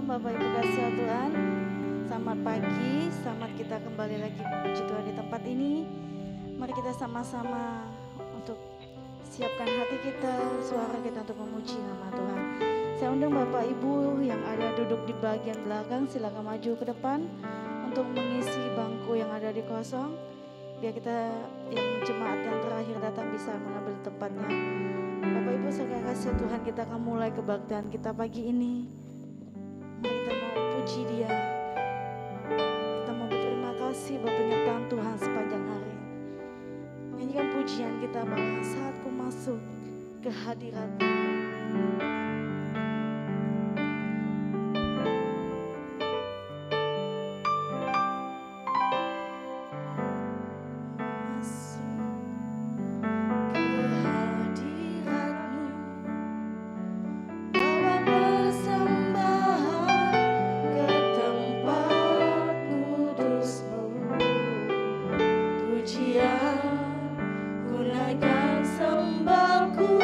Shalom Bapak Ibu kasih Tuhan. Selamat pagi, selamat kita kembali lagi memuji Tuhan di tempat ini. Mari kita sama-sama untuk siapkan hati kita, suara kita untuk memuji nama Tuhan. Saya undang Bapak Ibu yang ada duduk di bagian belakang, silakan maju ke depan untuk mengisi bangku yang ada di kosong. Biar kita yang jemaat yang terakhir datang bisa mengambil tempatnya. Bapak Ibu saya kasih Tuhan, kita akan mulai kebaktian kita pagi ini. Mari kita mau puji Dia. Kita mau berterima kasih buat penyertaan Tuhan sepanjang hari. Nyanyikan pujian kita bahwa saat ku masuk ke hadirat-Mu. Ku naikkan sembahku.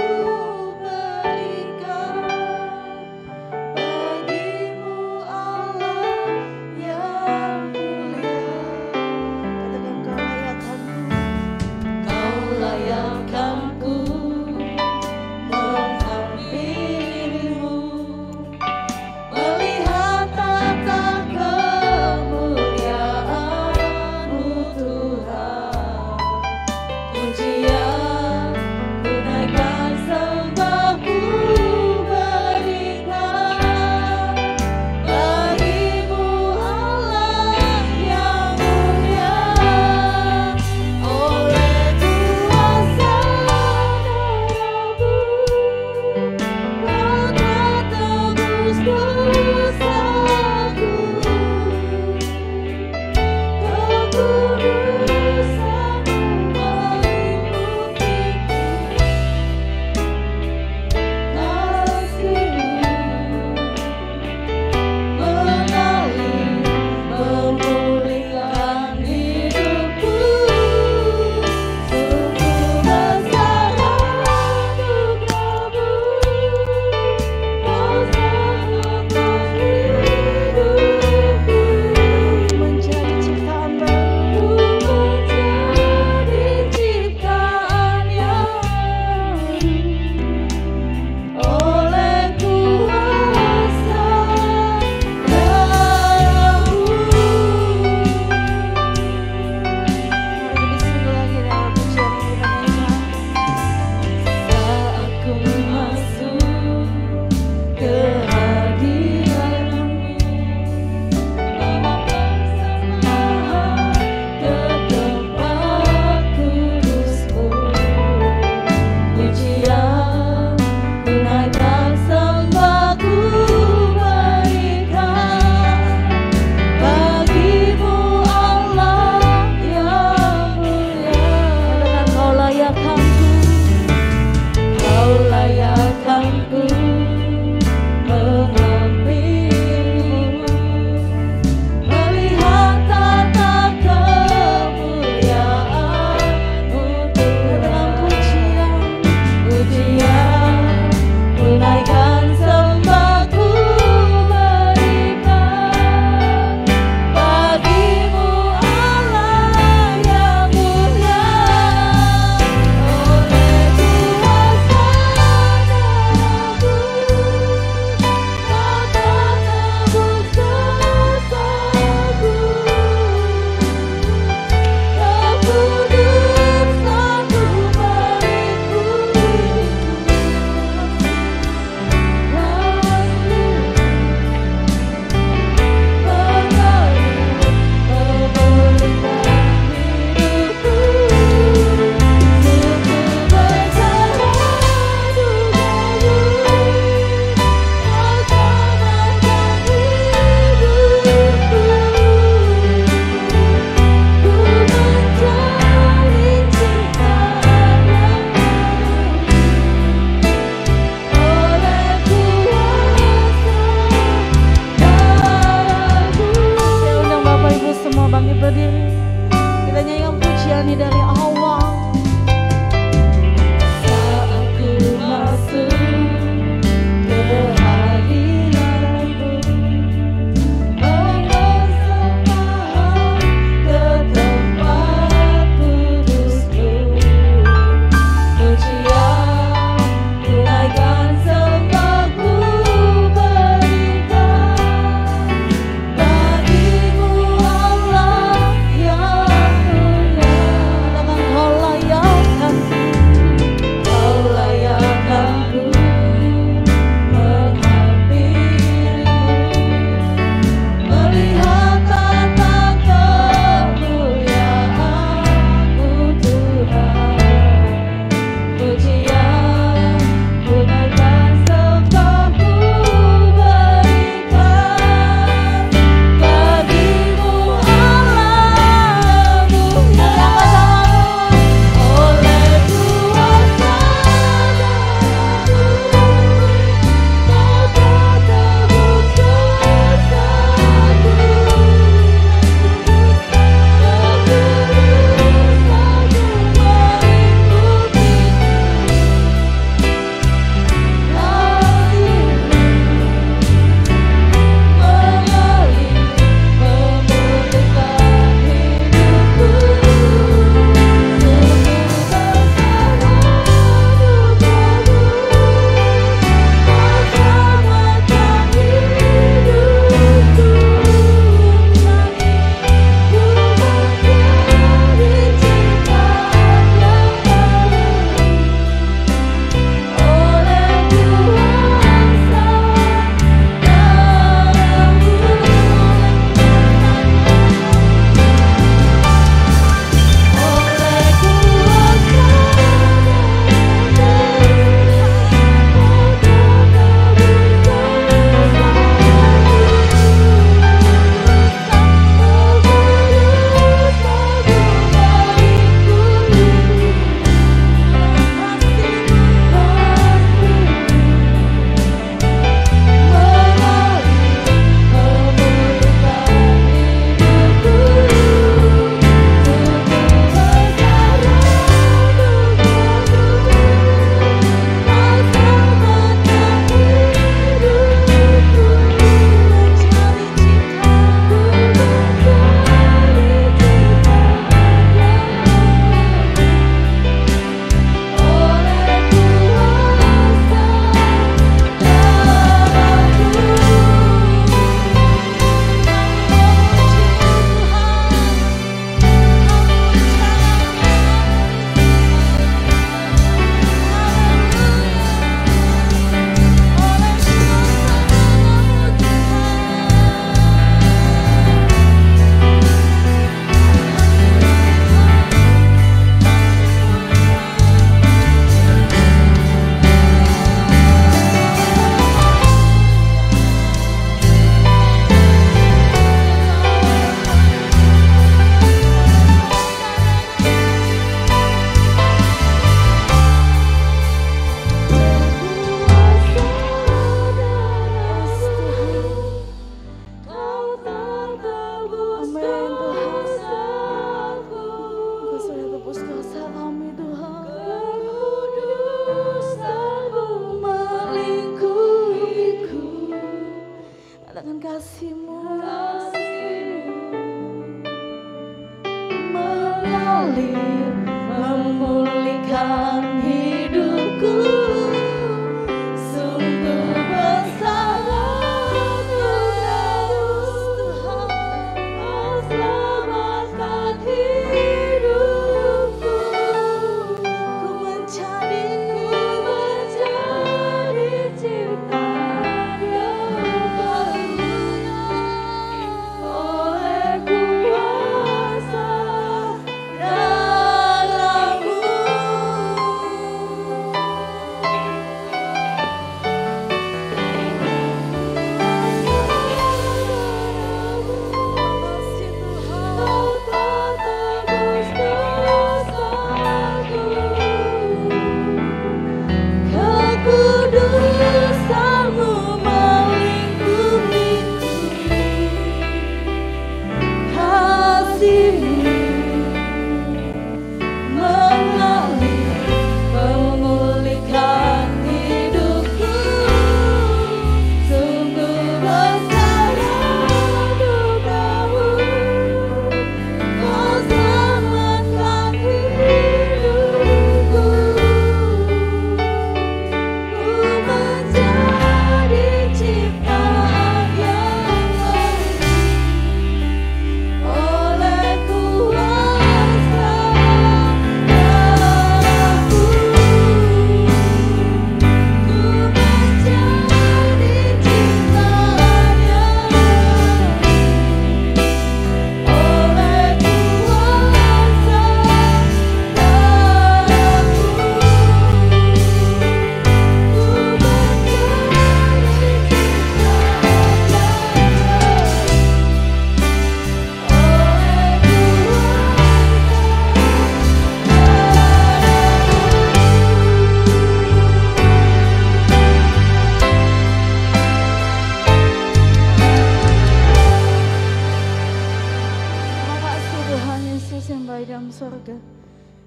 surga.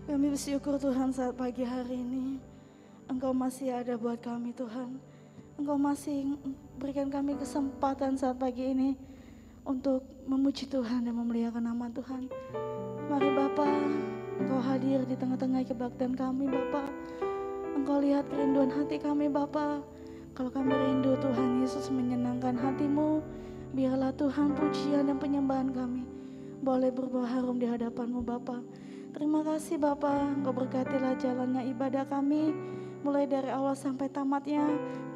Kami bersyukur Tuhan saat pagi hari ini Engkau masih ada buat kami Tuhan. Engkau masih berikan kami kesempatan saat pagi ini untuk memuji Tuhan dan memuliakan nama Tuhan. Mari Bapa, Engkau hadir di tengah-tengah kebaktian kami Bapa. Engkau lihat kerinduan hati kami Bapa. Kalau kami rindu Tuhan Yesus menyenangkan hati-Mu, biarlah Tuhan pujian dan penyembahan kami boleh berbau harum di hadapan-Mu Bapa. Terima kasih Bapa, Engkau berkatilah jalannya ibadah kami, mulai dari awal sampai tamatnya.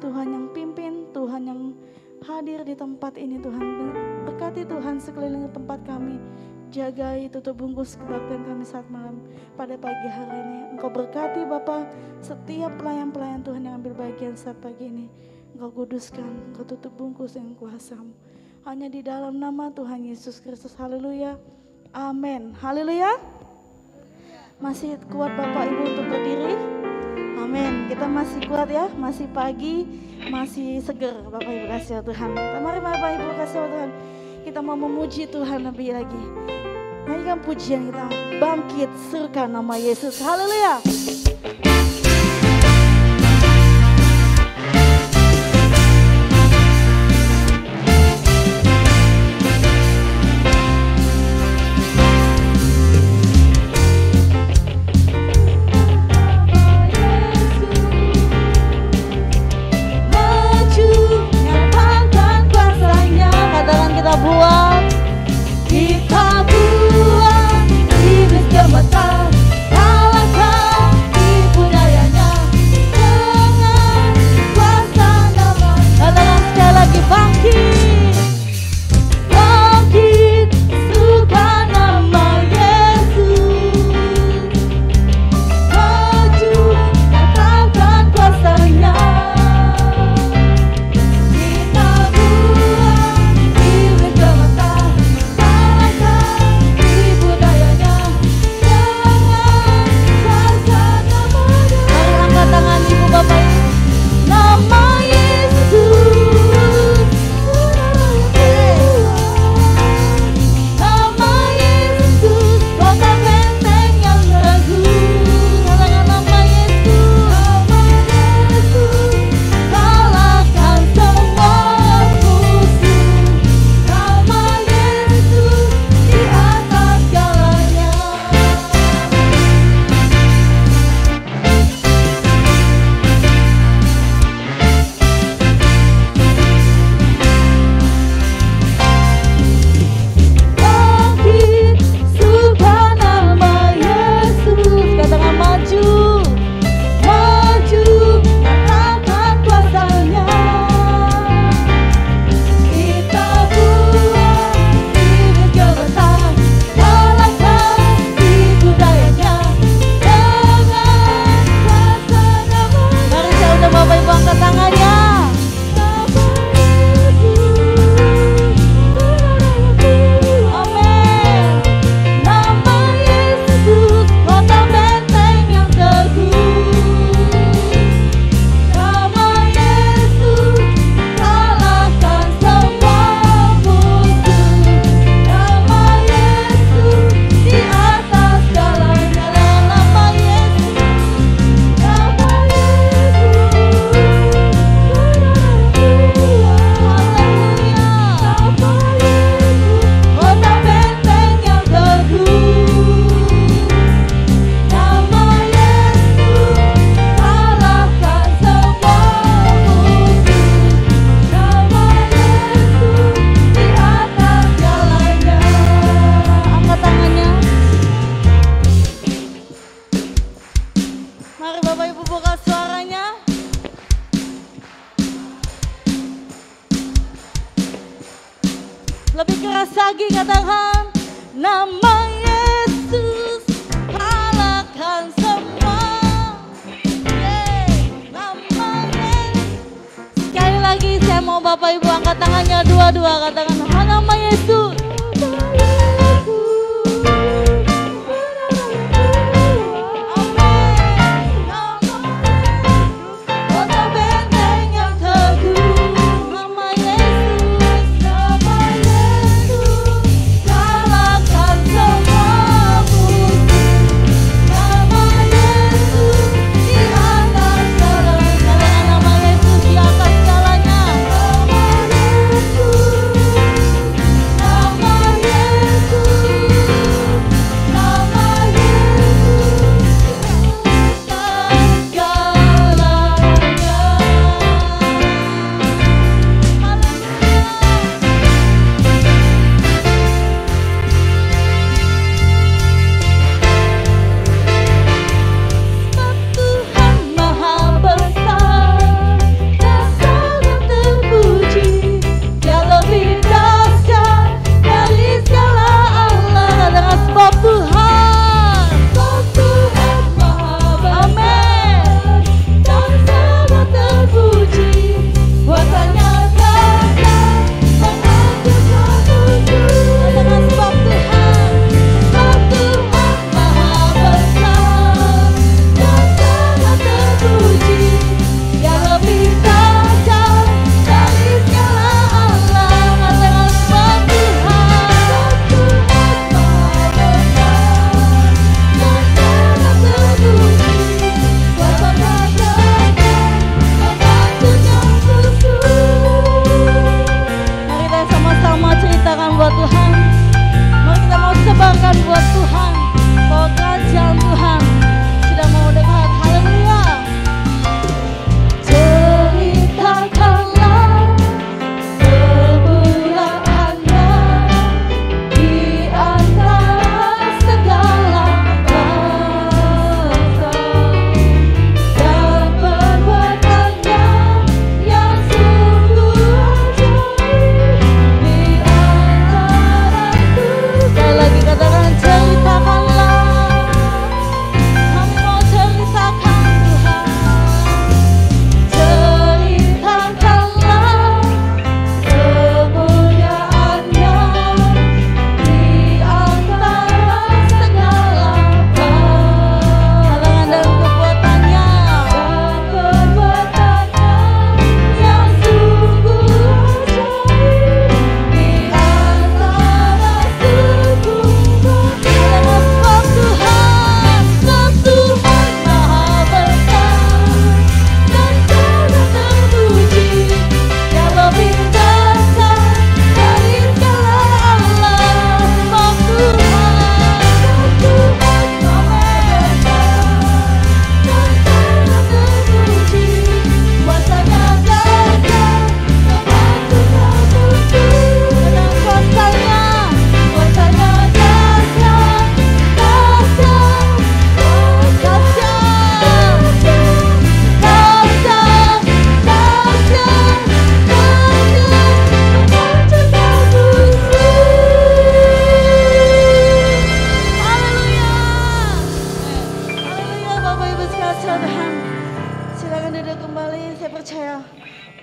Tuhan yang pimpin, Tuhan yang hadir di tempat ini Tuhan. Berkati Tuhan sekeliling tempat kami. Jagai tutup bungkus kebaktian kami saat malam pada pagi hari ini. Engkau berkati Bapa setiap pelayan-pelayan Tuhan yang ambil bagian saat pagi ini. Engkau kuduskan, Engkau tutup bungkus dengan kuasa-Mu. Hanya di dalam nama Tuhan Yesus Kristus. Haleluya. Amin. Haleluya. Masih kuat Bapak Ibu untuk berdiri? Amin. Kita masih kuat ya, masih pagi, masih seger Bapak Ibu kasih Tuhan. Mari Bapak Ibu kasih Tuhan. Kita mau memuji Tuhan lebih lagi. Nyanyikan pujian kita, bangkit serukan nama Yesus. Haleluya. lagi katakan nama Yesus kalahkan semua. Nama Yesus. Sekali lagi saya mau Bapak Ibu angkat tangannya dua-dua, katakan nama Yesus.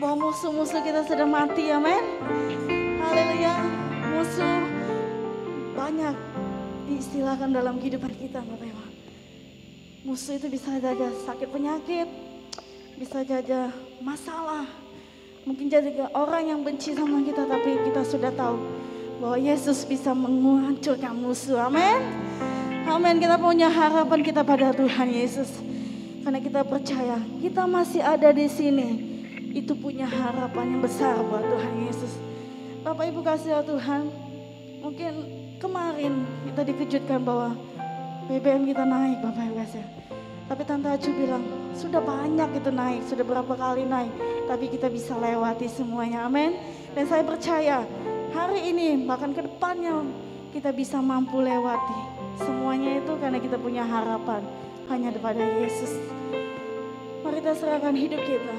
bahwa musuh-musuh kita sudah mati, amin. Haleluya. Musuh banyak diistilahkan dalam kehidupan kita, Bapak Ibu. Musuh itu bisa saja sakit penyakit, bisa saja masalah, mungkin jadi orang yang benci sama kita, tapi kita sudah tahu bahwa Yesus bisa menghancurkan musuh, amin. Amin. Kita punya harapan kita pada Tuhan Yesus, karena kita percaya kita masih ada di sini. Itu punya harapan yang besar buat Tuhan Yesus. Bapak Ibu kasih Tuhan, mungkin kemarin kita dikejutkan bahwa BBM kita naik, Bapak Ibu kasih. Tapi Tante Acu bilang sudah banyak itu naik, sudah berapa kali naik, tapi kita bisa lewati semuanya, amin. Dan saya percaya hari ini bahkan ke depannya kita bisa mampu lewati semuanya itu karena kita punya harapan hanya kepada Yesus. Mari kita serahkan hidup kita,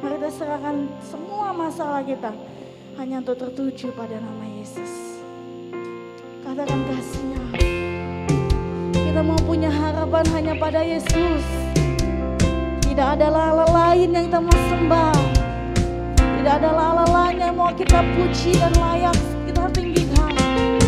mari kita serahkan semua masalah kita hanya untuk tertuju pada nama Yesus. Katakan kasihnya. Kita mau punya harapan hanya pada Yesus. Tidak ada Allah lain yang kita mau sembah. Tidak ada Allah lain yang mau kita puji dan layak kita tinggikan. Haleluya.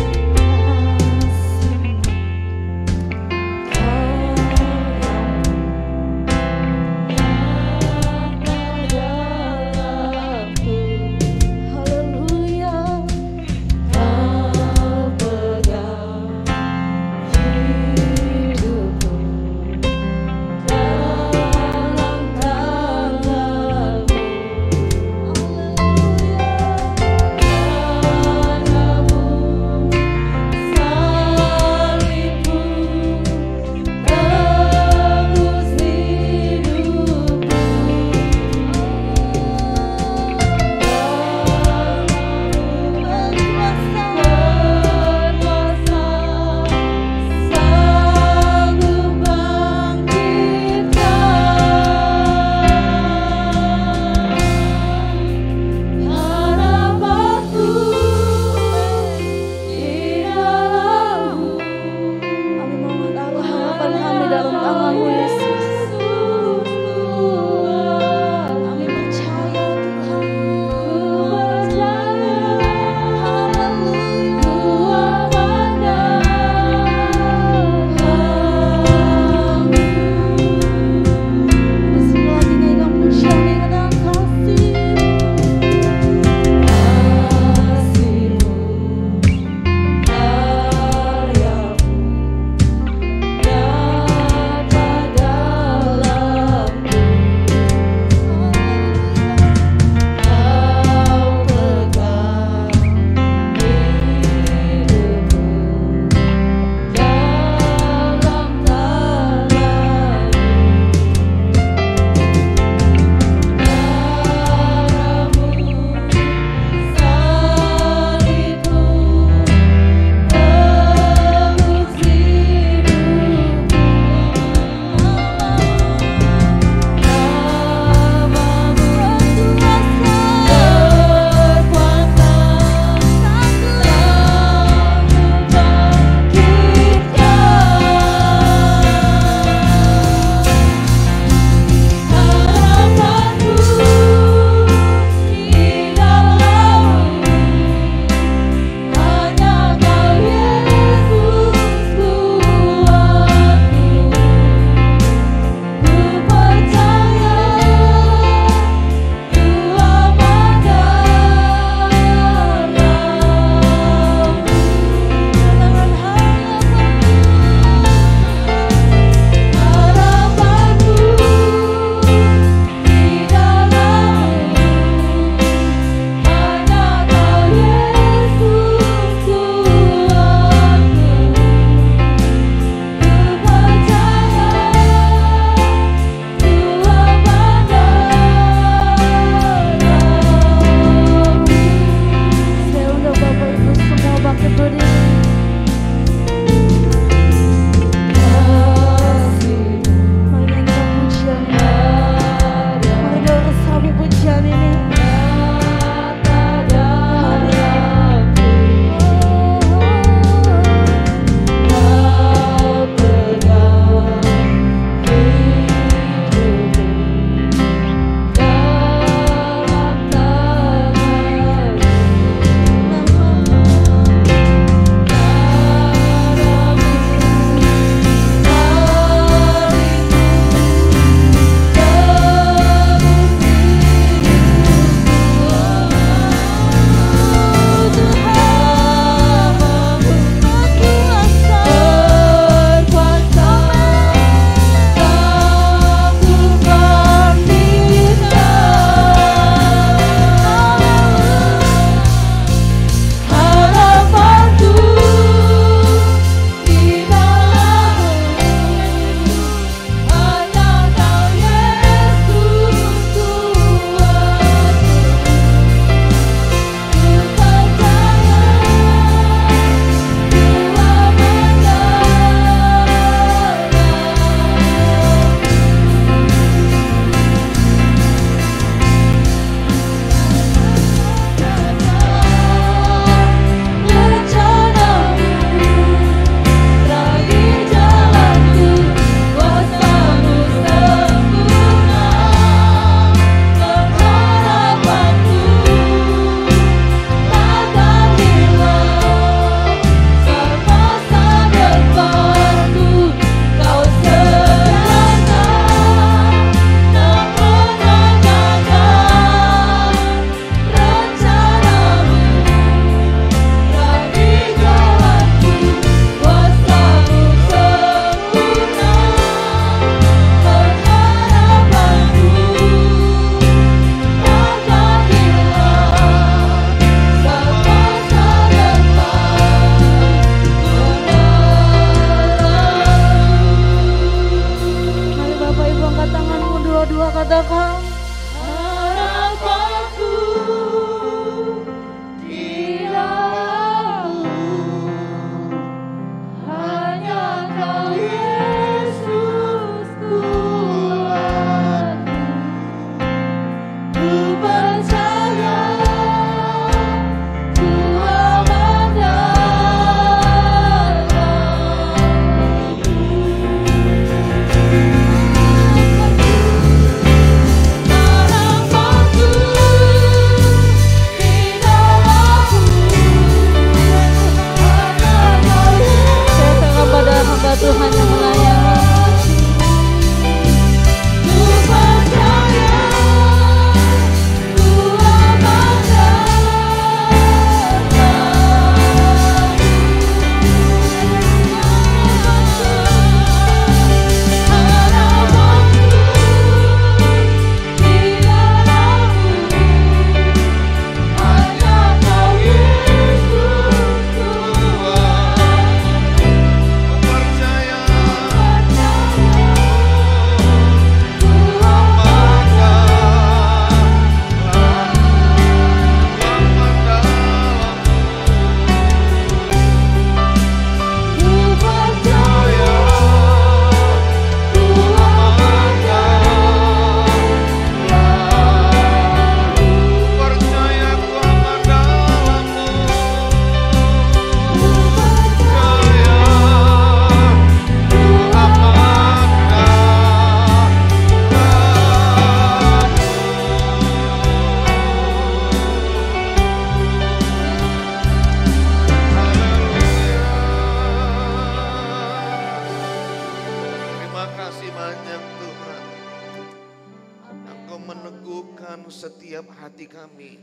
hati kami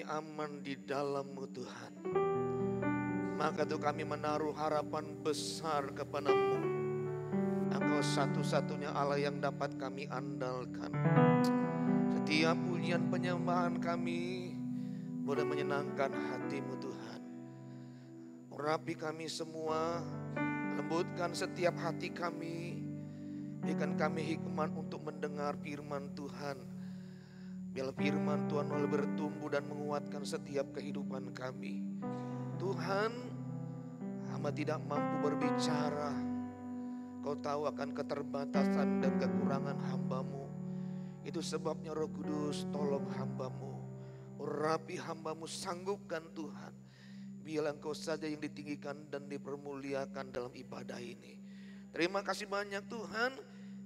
aman di dalam-Mu Tuhan. Maka tuh kami menaruh harapan besar kepadamu. Engkau satu-satunya Allah yang dapat kami andalkan. Setiap pujian penyembahan kami boleh menyenangkan hati-Mu Tuhan. Urapi kami semua, lembutkan setiap hati kami. Berikan kami hikmat untuk mendengar firman Tuhan. Biar firman Tuhan boleh bertumbuh dan menguatkan setiap kehidupan kami. Tuhan, hamba tidak mampu berbicara. Kau tahu akan keterbatasan dan kekurangan hamba-Mu. Itu sebabnya Roh Kudus tolong hamba-Mu. Urapi hamba-Mu, sanggupkan Tuhan. Biarlah Engkau saja yang ditinggikan dan dipermuliakan dalam ibadah ini. Terima kasih banyak Tuhan.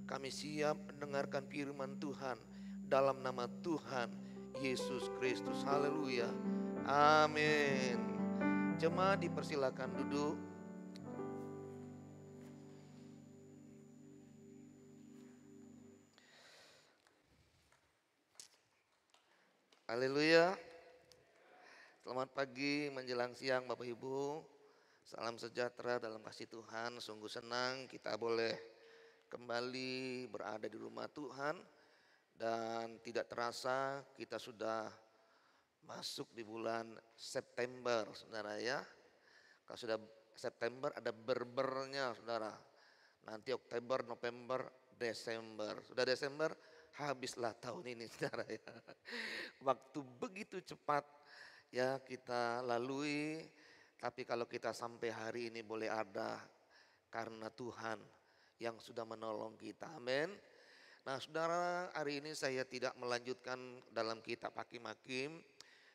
Kami siap mendengarkan firman Tuhan. Dalam nama Tuhan Yesus Kristus. Haleluya. Amin. Jemaat dipersilakan duduk. Haleluya. Selamat pagi menjelang siang Bapak Ibu. Salam sejahtera dalam kasih Tuhan. Sungguh senang kita boleh kembali berada di rumah Tuhan. Dan tidak terasa kita sudah masuk di bulan September, saudara ya. Kalau sudah September ada berbernya, saudara. Nanti Oktober, November, Desember. Sudah Desember, habislah tahun ini, saudara ya. Waktu begitu cepat ya kita lalui. Tapi kalau kita sampai hari ini boleh ada karena Tuhan yang sudah menolong kita. Amin. Nah saudara, hari ini saya tidak melanjutkan dalam kitab Hakim-Hakim,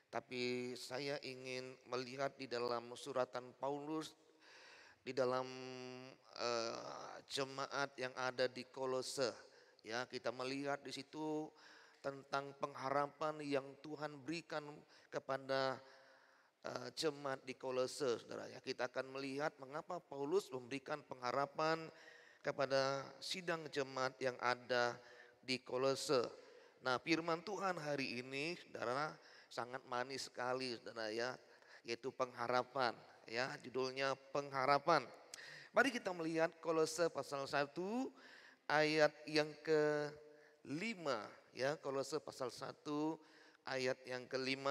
tapi saya ingin melihat di dalam suratan Paulus, di dalam jemaat yang ada di Kolose. Ya, kita melihat di situ tentang pengharapan yang Tuhan berikan kepada jemaat di Kolose, saudara ya. Kita akan melihat mengapa Paulus memberikan pengharapan kepada sidang jemaat yang ada di Kolose. Nah, firman Tuhan hari ini, saudara, sangat manis sekali, saudara ya, yaitu pengharapan. Ya, judulnya pengharapan. Mari kita melihat Kolose pasal 1 ayat yang ke-5. Ya, Kolose pasal 1 ayat yang ke-5.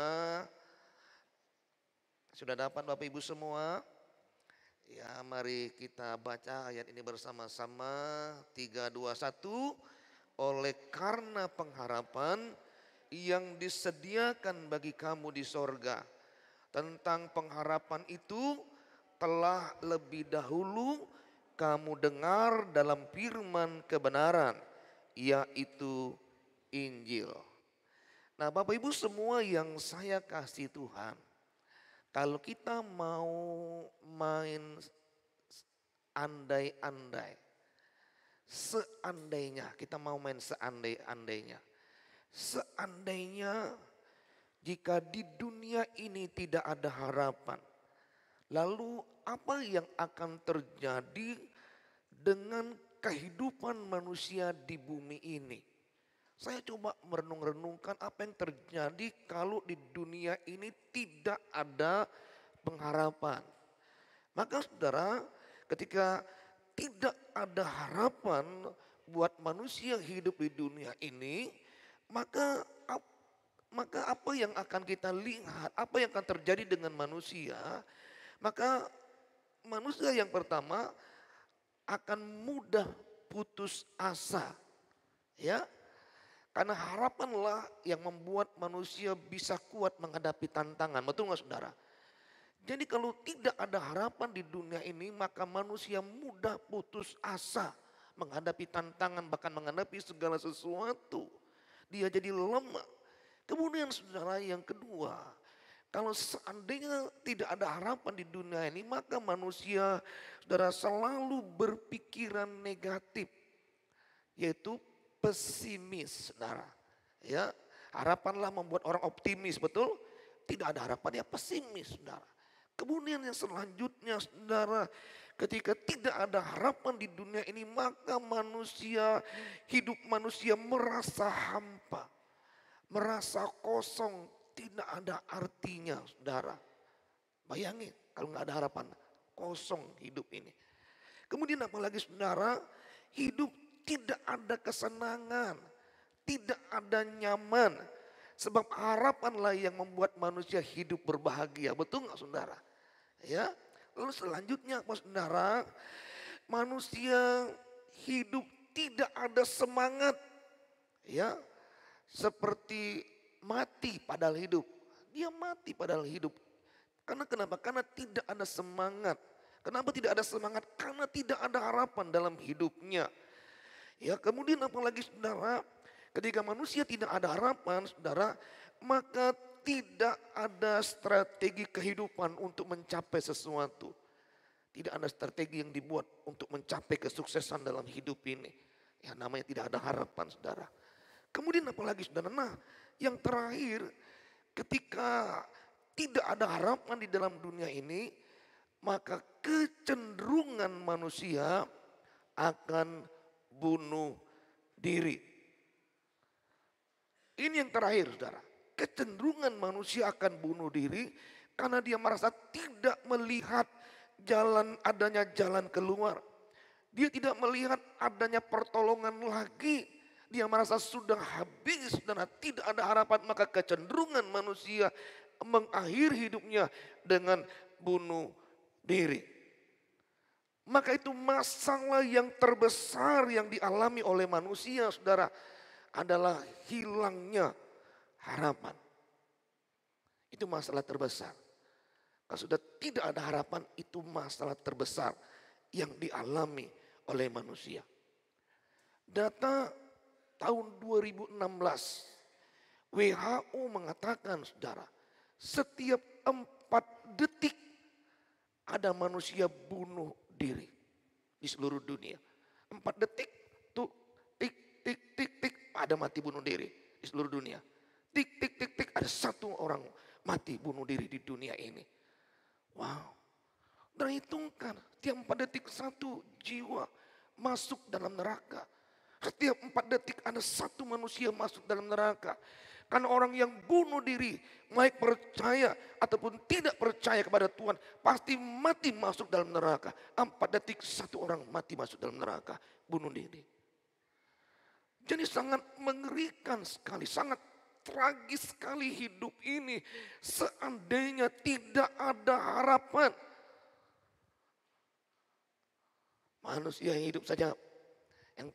Sudah dapat Bapak Ibu semua? Ya, mari kita baca ayat ini bersama-sama. 3, 2, 1. Oleh karena pengharapan yang disediakan bagi kamu di sorga. Tentang pengharapan itu telah lebih dahulu kamu dengar dalam firman kebenaran, yaitu Injil. Nah Bapak Ibu semua yang saya kasih Tuhan. Kalau kita mau main andai-andai, seandainya, kita mau main seandai-andainya. Seandainya jika di dunia ini tidak ada harapan, lalu apa yang akan terjadi dengan kehidupan manusia di bumi ini? Saya coba merenung-renungkan apa yang terjadi kalau di dunia ini tidak ada pengharapan. Maka saudara, ketika tidak ada harapan buat manusia hidup di dunia ini, maka apa yang akan kita lihat, apa yang akan terjadi dengan manusia? Maka manusia yang pertama akan mudah putus asa. Ya. Karena harapanlah yang membuat manusia bisa kuat menghadapi tantangan. Betul nggak saudara? Jadi kalau tidak ada harapan di dunia ini, maka manusia mudah putus asa menghadapi tantangan, bahkan menghadapi segala sesuatu. Dia jadi lemah. Kemudian saudara yang kedua, kalau seandainya tidak ada harapan di dunia ini, maka manusia saudara selalu berpikiran negatif, yaitu pesimis, saudara. Ya, harapanlah membuat orang optimis, betul? Tidak ada harapan, ya pesimis, saudara. Kemudian yang selanjutnya, saudara, ketika tidak ada harapan di dunia ini, maka hidup manusia merasa hampa. merasa kosong, tidak ada artinya, saudara. Bayangin kalau nggak ada harapan, kosong hidup ini. Kemudian apalagi saudara, hidup tidak ada kesenangan, tidak ada nyaman. Sebab harapanlah yang membuat manusia hidup berbahagia. Betul nggak saudara? Ya. Lalu selanjutnya apa saudara? Manusia hidup tidak ada semangat. Ya. Seperti mati padahal hidup. Dia mati padahal hidup. Karena kenapa? Karena tidak ada semangat. Kenapa tidak ada semangat? Karena tidak ada harapan dalam hidupnya. Ya, kemudian apalagi saudara, ketika manusia tidak ada harapan, saudara, maka tidak ada strategi kehidupan untuk mencapai sesuatu. Tidak ada strategi yang dibuat untuk mencapai kesuksesan dalam hidup ini. Ya, namanya tidak ada harapan, saudara. Kemudian apalagi saudara, nah yang terakhir, ketika tidak ada harapan di dalam dunia ini, maka kecenderungan manusia akan bunuh diri. Ini yang terakhir saudara. Kecenderungan manusia akan bunuh diri karena dia merasa tidak melihat adanya jalan keluar. Dia tidak melihat adanya pertolongan lagi. Dia merasa sudah habis dan tidak ada harapan. Maka kecenderungan manusia mengakhiri hidupnya dengan bunuh diri. Maka itu masalah yang terbesar yang dialami oleh manusia, saudara, adalah hilangnya harapan. Itu masalah terbesar. Kalau sudah tidak ada harapan, itu masalah terbesar yang dialami oleh manusia. Data tahun 2016, WHO mengatakan, saudara, setiap 4 detik ada manusia bunuh diri di seluruh dunia. 4 detik tuh tik tik tik tik ada mati bunuh diri di seluruh dunia. Tik tik tik tik ada 1 orang mati bunuh diri di dunia ini. Wow. Dan hitungkan tiap 4 detik 1 jiwa masuk dalam neraka. Setiap 4 detik ada 1 manusia masuk dalam neraka. Karena orang yang bunuh diri, baik percaya ataupun tidak percaya kepada Tuhan, pasti mati masuk dalam neraka. 4 detik 1 orang mati masuk dalam neraka, bunuh diri. Jadi sangat mengerikan sekali, sangat tragis sekali hidup ini. Seandainya tidak ada harapan. Manusia yang hidup saja, yang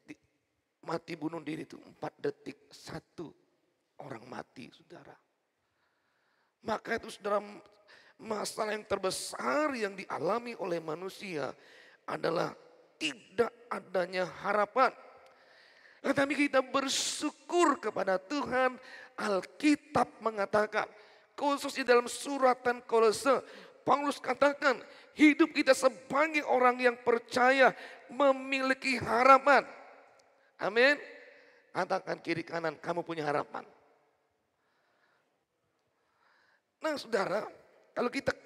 mati bunuh diri itu 4 detik 1 orang mati, saudara. Maka itu saudara, masalah yang terbesar yang dialami oleh manusia adalah tidak adanya harapan. Tetapi kita bersyukur kepada Tuhan. Alkitab mengatakan, khususnya dalam suratan Kolose, Paulus katakan hidup kita sebagai orang yang percaya memiliki harapan. Amin. Katakan kiri kanan, kamu punya harapan. Nah saudara, kalau kita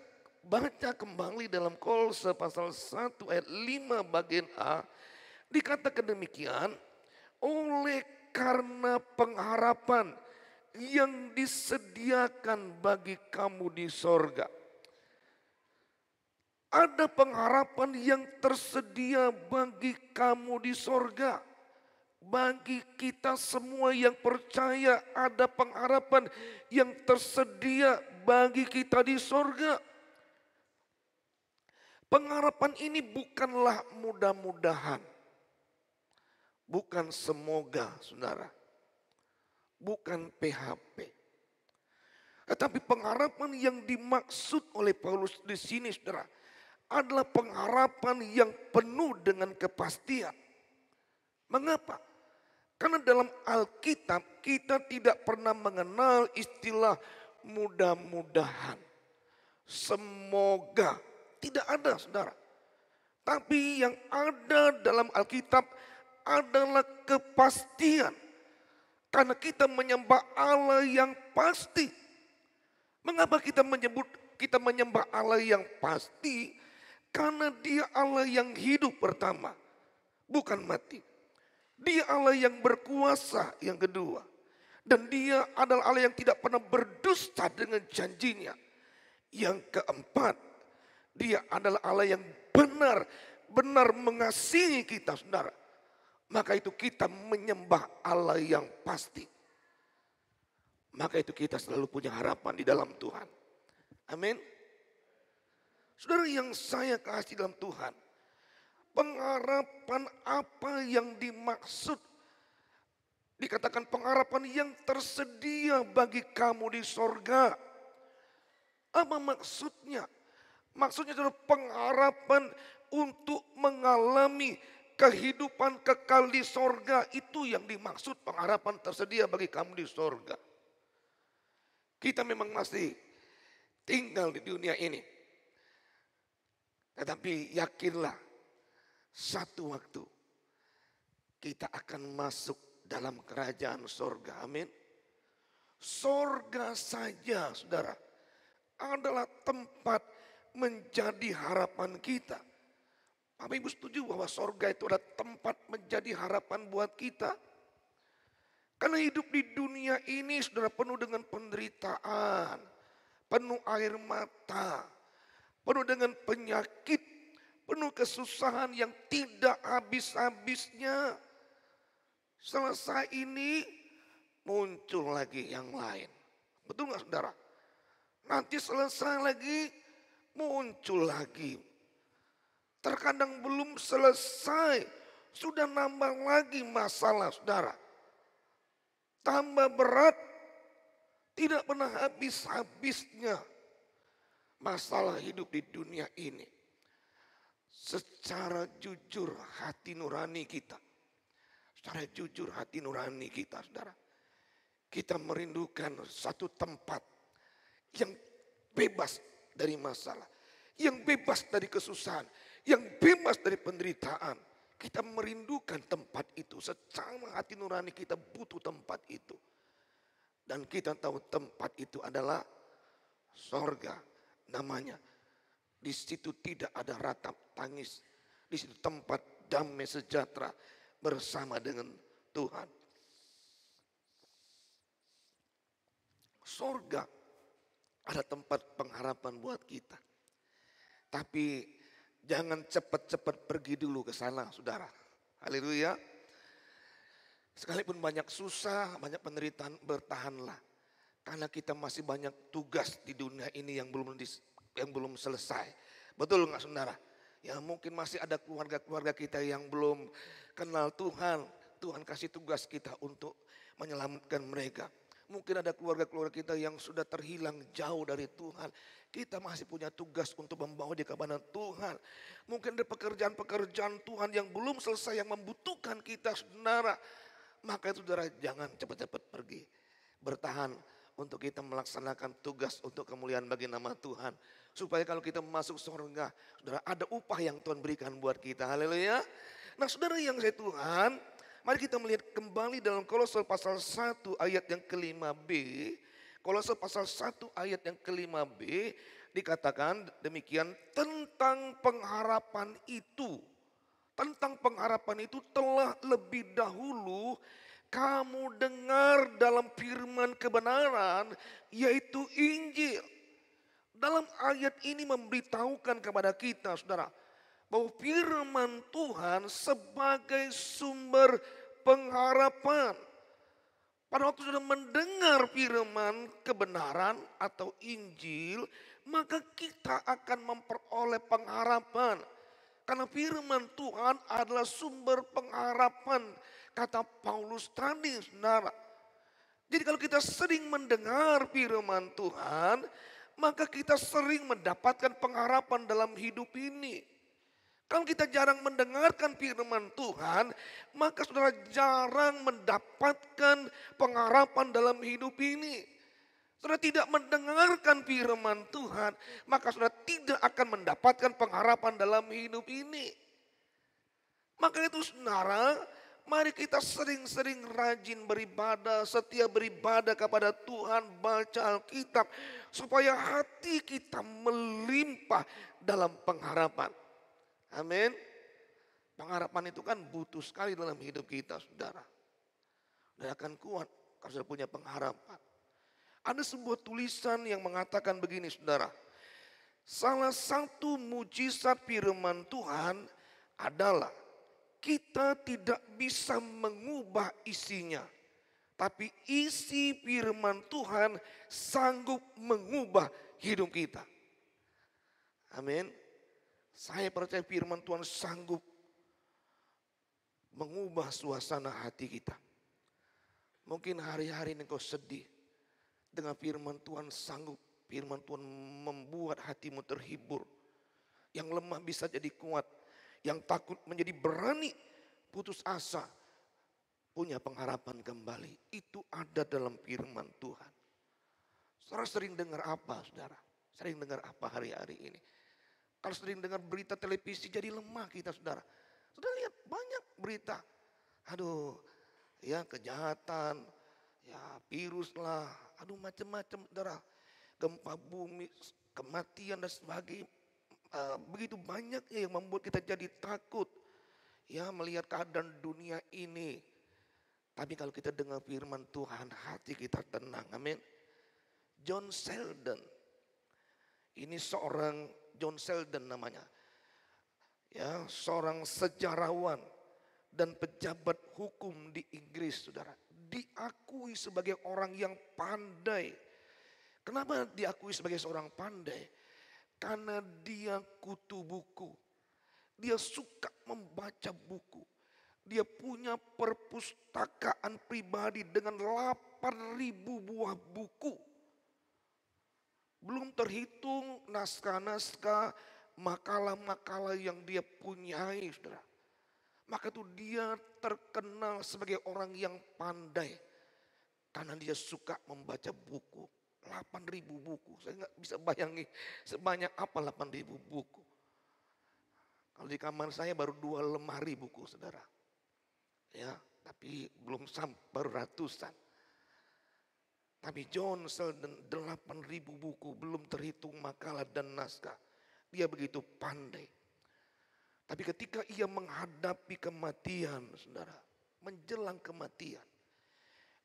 baca kembali dalam Kolose pasal 1 ayat 5 bagian A, dikatakan demikian, oleh karena pengharapan yang disediakan bagi kamu di sorga. Ada pengharapan yang tersedia bagi kamu di sorga. Bagi kita semua yang percaya ada pengharapan yang tersedia bagi kita di sorga. Pengharapan ini bukanlah mudah-mudahan. Bukan semoga, saudara. Bukan PHP. Tetapi pengharapan yang dimaksud oleh Paulus di sini, saudara, adalah pengharapan yang penuh dengan kepastian. Mengapa? Karena dalam Alkitab kita tidak pernah mengenal istilah mudah-mudahan. Semoga. Tidak ada, saudara. Tapi yang ada dalam Alkitab adalah kepastian. Karena kita menyembah Allah yang pasti. Mengapa kita menyembah Allah yang pasti? Karena Dia Allah yang hidup pertama, bukan mati. Dia Allah yang berkuasa yang kedua. Dan dia adalah Allah yang tidak pernah berdusta dengan janjinya. Yang keempat, dia adalah Allah yang benar mengasihi kita, saudara. Maka itu kita menyembah Allah yang pasti. Maka itu kita selalu punya harapan di dalam Tuhan. Amin. Saudara yang saya kasih dalam Tuhan, pengharapan apa yang dimaksud? Dikatakan pengharapan yang tersedia bagi kamu di sorga. Apa maksudnya? Maksudnya adalah pengharapan untuk mengalami kehidupan kekal di sorga. Itu yang dimaksud pengharapan tersedia bagi kamu di sorga. Kita memang masih tinggal di dunia ini. Tetapi yakinlah, satu waktu kita akan masuk dalam kerajaan sorga. Amin. Sorga saja, saudara, adalah tempat menjadi harapan kita. Bapak Ibu setuju bahwa sorga itu adalah tempat menjadi harapan buat kita? Karena hidup di dunia ini saudara penuh dengan penderitaan, penuh air mata, penuh dengan penyakit, penuh kesusahan yang tidak habis-habisnya. Selesai ini muncul lagi yang lain. Betul nggak saudara? Nanti selesai lagi muncul lagi. Terkadang belum selesai sudah nambah lagi masalah saudara. Tambah berat, tidak pernah habis-habisnya masalah hidup di dunia ini. Secara jujur hati nurani kita. Secara jujur hati nurani kita, saudara. Kita merindukan satu tempat yang bebas dari masalah. Yang bebas dari kesusahan. Yang bebas dari penderitaan. Kita merindukan tempat itu. Secara hati nurani kita butuh tempat itu. Dan kita tahu tempat itu adalah sorga namanya. Di situ tidak ada ratap tangis. Di situ tempat damai sejahtera bersama dengan Tuhan. Sorga ada tempat pengharapan buat kita. Tapi jangan cepat-cepat pergi dulu ke sana, saudara. Haleluya. Sekalipun banyak susah, banyak penderitaan, bertahanlah. Karena kita masih banyak tugas di dunia ini yang belum selesai. Betul nggak saudara? Ya mungkin masih ada keluarga-keluarga kita yang belum kenal Tuhan. Tuhan kasih tugas kita untuk menyelamatkan mereka. Mungkin ada keluarga-keluarga kita yang sudah terhilang jauh dari Tuhan. Kita masih punya tugas untuk membawa dia kepada Tuhan. Mungkin ada pekerjaan-pekerjaan Tuhan yang belum selesai yang membutuhkan kita saudara. Maka saudara jangan cepat-cepat pergi. Bertahan untuk kita melaksanakan tugas untuk kemuliaan bagi nama Tuhan. Supaya kalau kita masuk surga, saudara ada upah yang Tuhan berikan buat kita. Haleluya. Nah saudara yang saya Tuhan, mari kita melihat kembali dalam Kolose pasal 1 ayat yang ke-5b. Kolose pasal 1 ayat yang ke-5b dikatakan demikian tentang pengharapan itu. Tentang pengharapan itu telah lebih dahulu kamu dengar dalam firman kebenaran yaitu Injil. Dalam ayat ini memberitahukan kepada kita saudara bahwa firman Tuhan sebagai sumber pengharapan. Pada waktu sudah mendengar firman kebenaran atau Injil, maka kita akan memperoleh pengharapan. Karena firman Tuhan adalah sumber pengharapan, kata Paulus tadi, saudara. Jadi kalau kita sering mendengar firman Tuhan, maka kita sering mendapatkan pengharapan dalam hidup ini. Kalau kita jarang mendengarkan firman Tuhan, maka saudara jarang mendapatkan pengharapan dalam hidup ini. Saudara tidak mendengarkan firman Tuhan, maka saudara tidak akan mendapatkan pengharapan dalam hidup ini. Maka itu saudara, mari kita sering-sering rajin beribadah, setia beribadah kepada Tuhan, baca Alkitab. Supaya hati kita melimpah dalam pengharapan. Amin. Pengharapan itu kan butuh sekali dalam hidup kita saudara. Dan akan kuat kalau saudara punya pengharapan. Ada sebuah tulisan yang mengatakan begini saudara. Salah satu mujizat firman Tuhan adalah kita tidak bisa mengubah isinya. Tapi isi firman Tuhan sanggup mengubah hidup kita. Amin. Saya percaya firman Tuhan sanggup mengubah suasana hati kita. Mungkin hari-hari ini kau sedih. Dengan firman Tuhan sanggup. Firman Tuhan membuat hatimu terhibur. Yang lemah bisa jadi kuat. Yang takut menjadi berani. Putus asa. Punya pengharapan kembali. Itu ada dalam firman Tuhan. Saudara sering dengar apa saudara? Sering dengar apa hari-hari ini? Kalau sering dengar berita televisi jadi lemah kita saudara. Sudah lihat banyak berita. Aduh ya kejahatan. Ya virus lah. Aduh macam-macam saudara. Gempa bumi, kematian dan sebagainya. Begitu banyak yang membuat kita jadi takut. Ya melihat keadaan dunia ini. Tapi kalau kita dengar firman Tuhan, hati kita tenang. Amin. John Sheldon. Ini seorang John Sheldon namanya. Ya, seorang sejarawan dan pejabat hukum di Inggris, saudara. Diakui sebagai orang yang pandai. Kenapa diakui sebagai seorang pandai? Karena dia kutu buku. Dia suka membaca buku. Dia punya perpustakaan pribadi dengan 8.000 buah buku. Belum terhitung naskah-naskah, makalah-makalah yang dia punyai, saudara. Maka itu dia terkenal sebagai orang yang pandai. Karena dia suka membaca buku. 8.000 buku. Saya nggak bisa bayangi sebanyak apa 8.000 buku. Kalau di kamar saya baru 2 lemari buku, saudara. Ya, tapi belum sampai baru ratusan. Tapi John Sheldon 8.000 buku belum terhitung makalah dan naskah. Dia begitu pandai. Tapi ketika ia menghadapi kematian, saudara, menjelang kematian,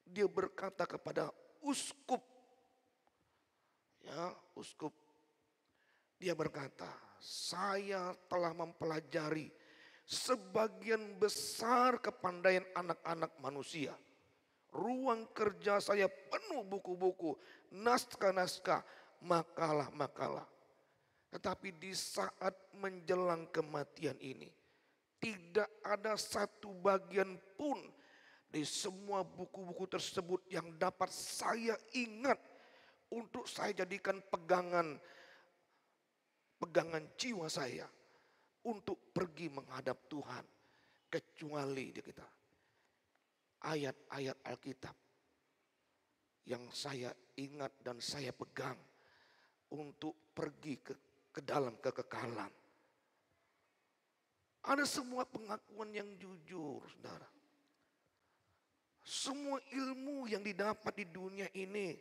dia berkata kepada uskup, ya uskup, dia berkata, saya telah mempelajari sebagian besar kepandaian anak-anak manusia. Ruang kerja saya penuh buku-buku, naskah-naskah, makalah-makalah. Tetapi di saat menjelang kematian ini, tidak ada satu bagian pun di semua buku-buku tersebut yang dapat saya ingat untuk saya jadikan pegangan jiwa saya untuk pergi menghadap Tuhan, kecuali di kita ayat-ayat Alkitab yang saya ingat dan saya pegang untuk pergi ke dalam kekekalan. Ada semua pengakuan yang jujur, saudara. Semua ilmu yang didapat di dunia ini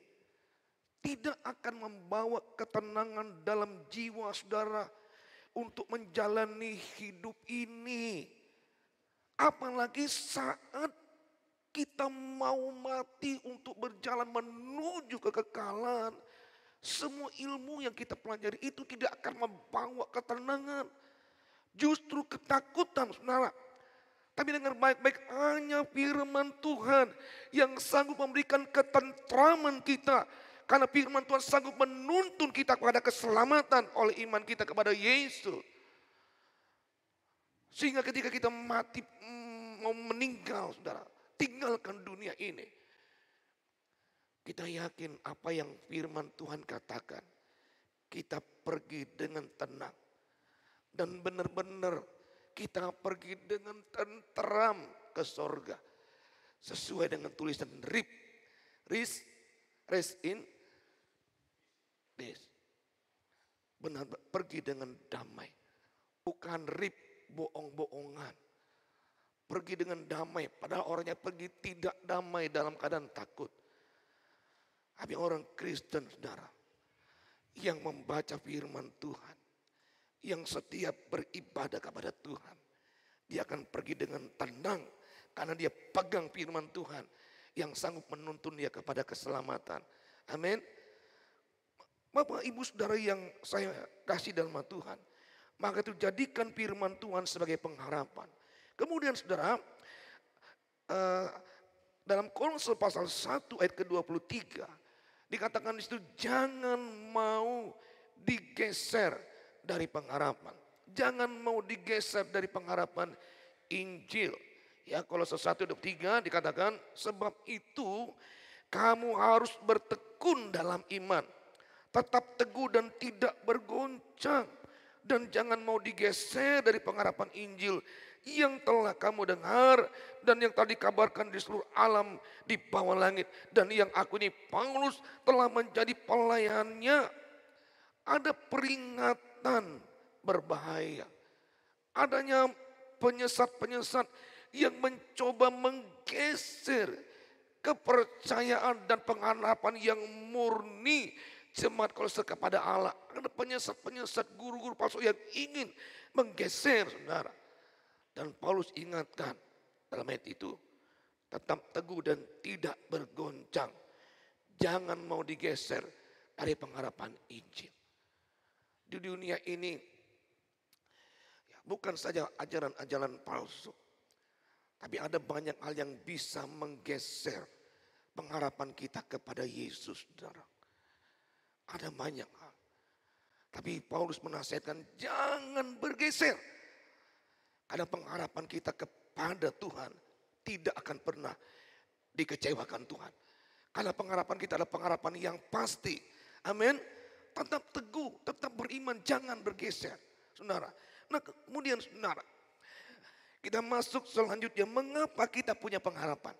tidak akan membawa ketenangan dalam jiwa saudara untuk menjalani hidup ini. Apalagi saat kita mau mati untuk berjalan menuju kekekalan. Semua ilmu yang kita pelajari itu tidak akan membawa ketenangan. Justru ketakutan, saudara. Tapi dengar baik-baik, hanya firman Tuhan yang sanggup memberikan ketentraman kita. Karena firman Tuhan sanggup menuntun kita kepada keselamatan oleh iman kita kepada Yesus. Sehingga ketika kita mati, mau meninggal, saudara, tinggalkan dunia ini. Kita yakin apa yang firman Tuhan katakan. Kita pergi dengan tenang. Dan benar-benar kita pergi dengan tenteram ke sorga. Sesuai dengan tulisan rest in peace. Benar, pergi dengan damai. Bukan bohong-bohongan. Pergi dengan damai. Padahal orangnya pergi tidak damai dalam keadaan takut. Tapi orang Kristen, saudara, yang membaca firman Tuhan, yang setiap beribadah kepada Tuhan, dia akan pergi dengan tenang karena dia pegang firman Tuhan yang sanggup menuntun dia kepada keselamatan. Amin. Bapak, Ibu, Saudara yang saya kasih dalam Tuhan, maka itu jadikan firman Tuhan sebagai pengharapan. Kemudian Saudara, dalam Kolose pasal 1 ayat ke-23 dikatakan di situ, jangan mau digeser dari pengharapan. Jangan mau digeser dari pengharapan Injil. Ya, Kolose 1:23 dikatakan, sebab itu kamu harus bertekun dalam iman, tetap teguh dan tidak bergoncang, dan jangan mau digeser dari pengharapan Injil yang telah kamu dengar dan yang tadi kabarkan di seluruh alam di bawah langit, dan yang aku ini Paulus telah menjadi pelayannya. Ada peringatan berbahaya, adanya penyesat-penyesat yang mencoba menggeser kepercayaan dan pengharapan yang murni jemaat Kolose kepada Allah. Ada penyesat-penyesat, guru-guru palsu yang ingin menggeser, Saudara. Dan Paulus ingatkan dalam ayat itu, tetap teguh dan tidak bergoncang. Jangan mau digeser dari pengharapan Injil. Di dunia ini ya, bukan saja ajaran-ajaran palsu, tapi ada banyak hal yang bisa menggeser pengharapan kita kepada Yesus, Saudara. Ada banyak hal. Tapi Paulus menasihatkan jangan bergeser. Karena pengharapan kita kepada Tuhan tidak akan pernah dikecewakan Tuhan. Karena pengharapan kita adalah pengharapan yang pasti. Amin. Tetap teguh, tetap beriman, jangan bergeser, Saudara. Nah, kemudian Saudara, kita masuk selanjutnya, mengapa kita punya pengharapan?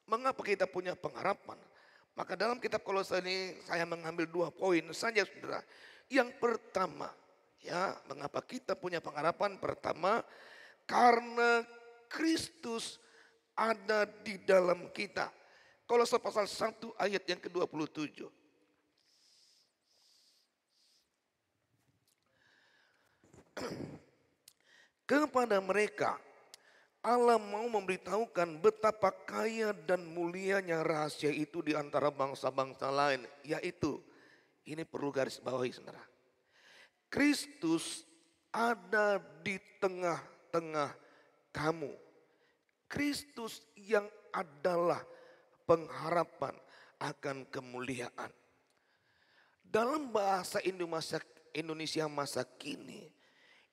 Mengapa kita punya pengharapan? Maka dalam kitab Kolose ini saya mengambil 2 poin saja, Saudara. Yang pertama, ya, mengapa kita punya pengharapan? Pertama, karena Kristus ada di dalam kita. Kolose pasal 1 ayat yang ke-27. Kepada mereka Allah mau memberitahukan betapa kaya dan mulianya rahasia itu di antara bangsa-bangsa lain. Yaitu, ini perlu garis bawahi, Saudara. Kristus ada di tengah-tengah kamu. Kristus yang adalah pengharapan akan kemuliaan. Dalam bahasa Indonesia masa kini,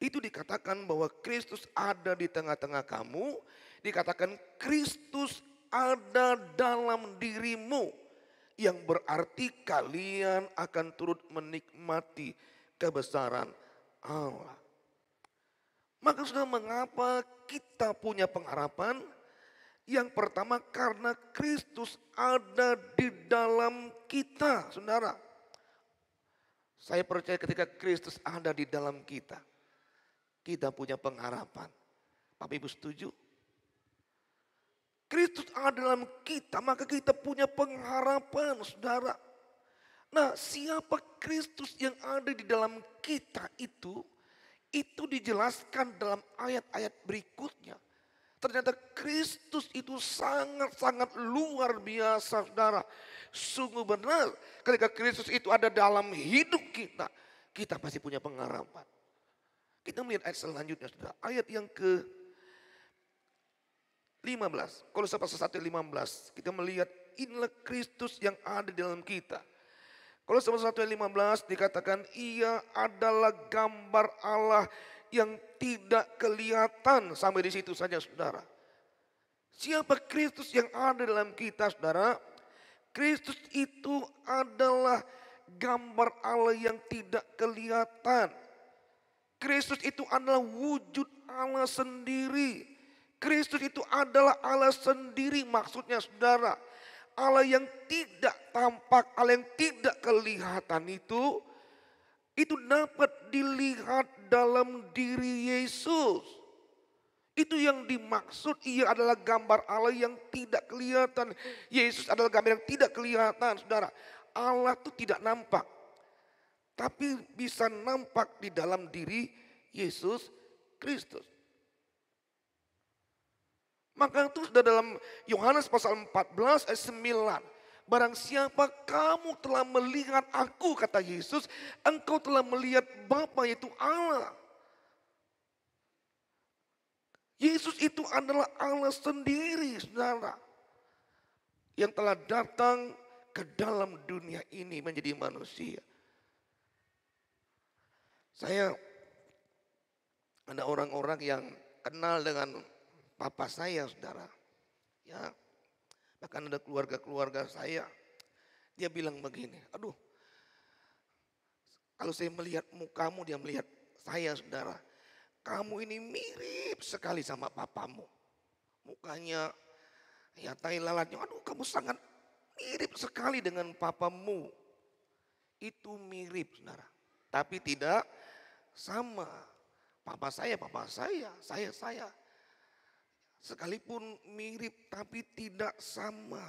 itu dikatakan bahwa Kristus ada di tengah-tengah kamu. Dikatakan Kristus ada dalam dirimu. Yang berarti kalian akan turut menikmati kebesaran Allah. Maka Saudara, mengapa kita punya pengharapan? Yang pertama, karena Kristus ada di dalam kita, Saudara. Saya percaya ketika Kristus ada di dalam kita, kita punya pengharapan. Bapak Ibu setuju? Kristus ada dalam kita, maka kita punya pengharapan, Saudara. Nah, siapa Kristus yang ada di dalam kita itu dijelaskan dalam ayat-ayat berikutnya. Ternyata Kristus itu sangat-sangat luar biasa, Saudara. Sungguh benar, ketika Kristus itu ada dalam hidup kita, kita pasti punya pengharapan. Kita melihat ayat selanjutnya, Saudara. Ayat yang ke-15. Kolose pasal 1:15. Kita melihat inilah Kristus yang ada di dalam kita. Kolose pasal 1:15 dikatakan ia adalah gambar Allah yang tidak kelihatan. Sampai di situ saja, Saudara. Siapa Kristus yang ada dalam kita, Saudara? Kristus itu adalah gambar Allah yang tidak kelihatan. Kristus itu adalah wujud Allah sendiri. Kristus itu adalah Allah sendiri, maksudnya, Saudara. Allah yang tidak tampak, Allah yang tidak kelihatan itu dapat dilihat dalam diri Yesus. Itu yang dimaksud, ia adalah gambar Allah yang tidak kelihatan. Yesus adalah gambar yang tidak kelihatan, Saudara. Allah itu tidak nampak, tapi bisa nampak di dalam diri Yesus Kristus. Maka itu sudah dalam Yohanes pasal 14 ayat 9. Barang siapa kamu telah melihat aku, kata Yesus, engkau telah melihat Bapa, yaitu Allah. Yesus itu adalah Allah sendiri, saudara. Yang telah datang ke dalam dunia ini menjadi manusia. Saya ada orang-orang yang kenal dengan papa saya, saudara. Ya, bahkan ada keluarga-keluarga saya. Dia bilang begini, aduh, kalau saya melihat mukamu, dia melihat saya, saudara. Kamu ini mirip sekali sama papamu. Mukanya, ya tai lalatnya, aduh kamu sangat mirip sekali dengan papamu. Itu mirip, saudara. Tapi tidak sama. Papa saya, saya. Sekalipun mirip tapi tidak sama.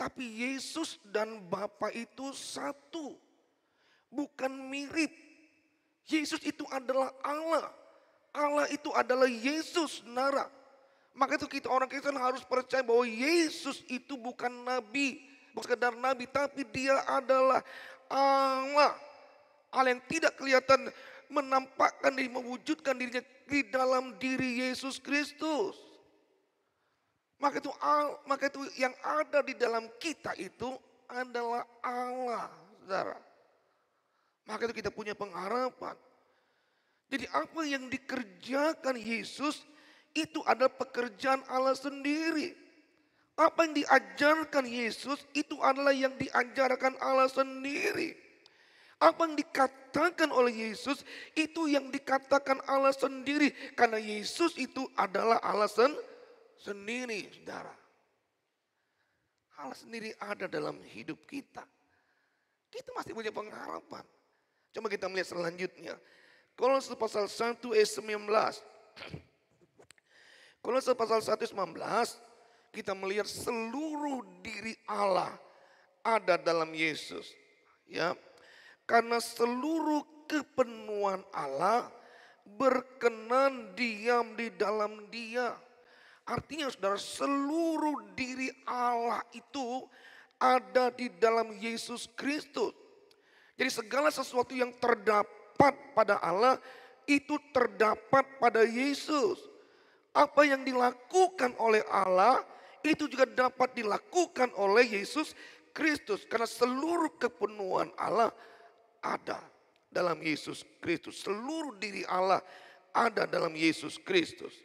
Tapi Yesus dan Bapa itu satu. Bukan mirip. Yesus itu adalah Allah. Allah itu adalah Yesus, saudara. Maka itu kita orang Kristen harus percaya bahwa Yesus itu bukan nabi. Bukan sekedar nabi, tapi dia adalah Allah. Allah yang tidak kelihatan, menampakkan diri, mewujudkan dirinya di dalam diri Yesus Kristus. Maka itu yang ada di dalam kita itu adalah Allah, saudara. Maka itu kita punya pengharapan. Jadi apa yang dikerjakan Yesus itu adalah pekerjaan Allah sendiri. Apa yang diajarkan Yesus itu adalah yang diajarkan Allah sendiri. Apa yang dikatakan oleh Yesus itu yang dikatakan Allah sendiri. Karena Yesus itu adalah Allah sendiri, saudara. Allah sendiri ada dalam hidup kita. Kita masih punya pengharapan. Coba kita melihat selanjutnya. Kolose pasal 1 ayat 19. Kolose pasal 1 ayat 19. Kita melihat seluruh diri Allah ada dalam Yesus. Ya. Karena seluruh kepenuhan Allah berkenan diam di dalam Dia. Artinya saudara, seluruh diri Allah itu ada di dalam Yesus Kristus. Jadi segala sesuatu yang terdapat pada Allah itu terdapat pada Yesus. Apa yang dilakukan oleh Allah itu juga dapat dilakukan oleh Yesus Kristus. Karena seluruh kepenuhan Allah ada dalam Yesus Kristus. Seluruh diri Allah ada dalam Yesus Kristus.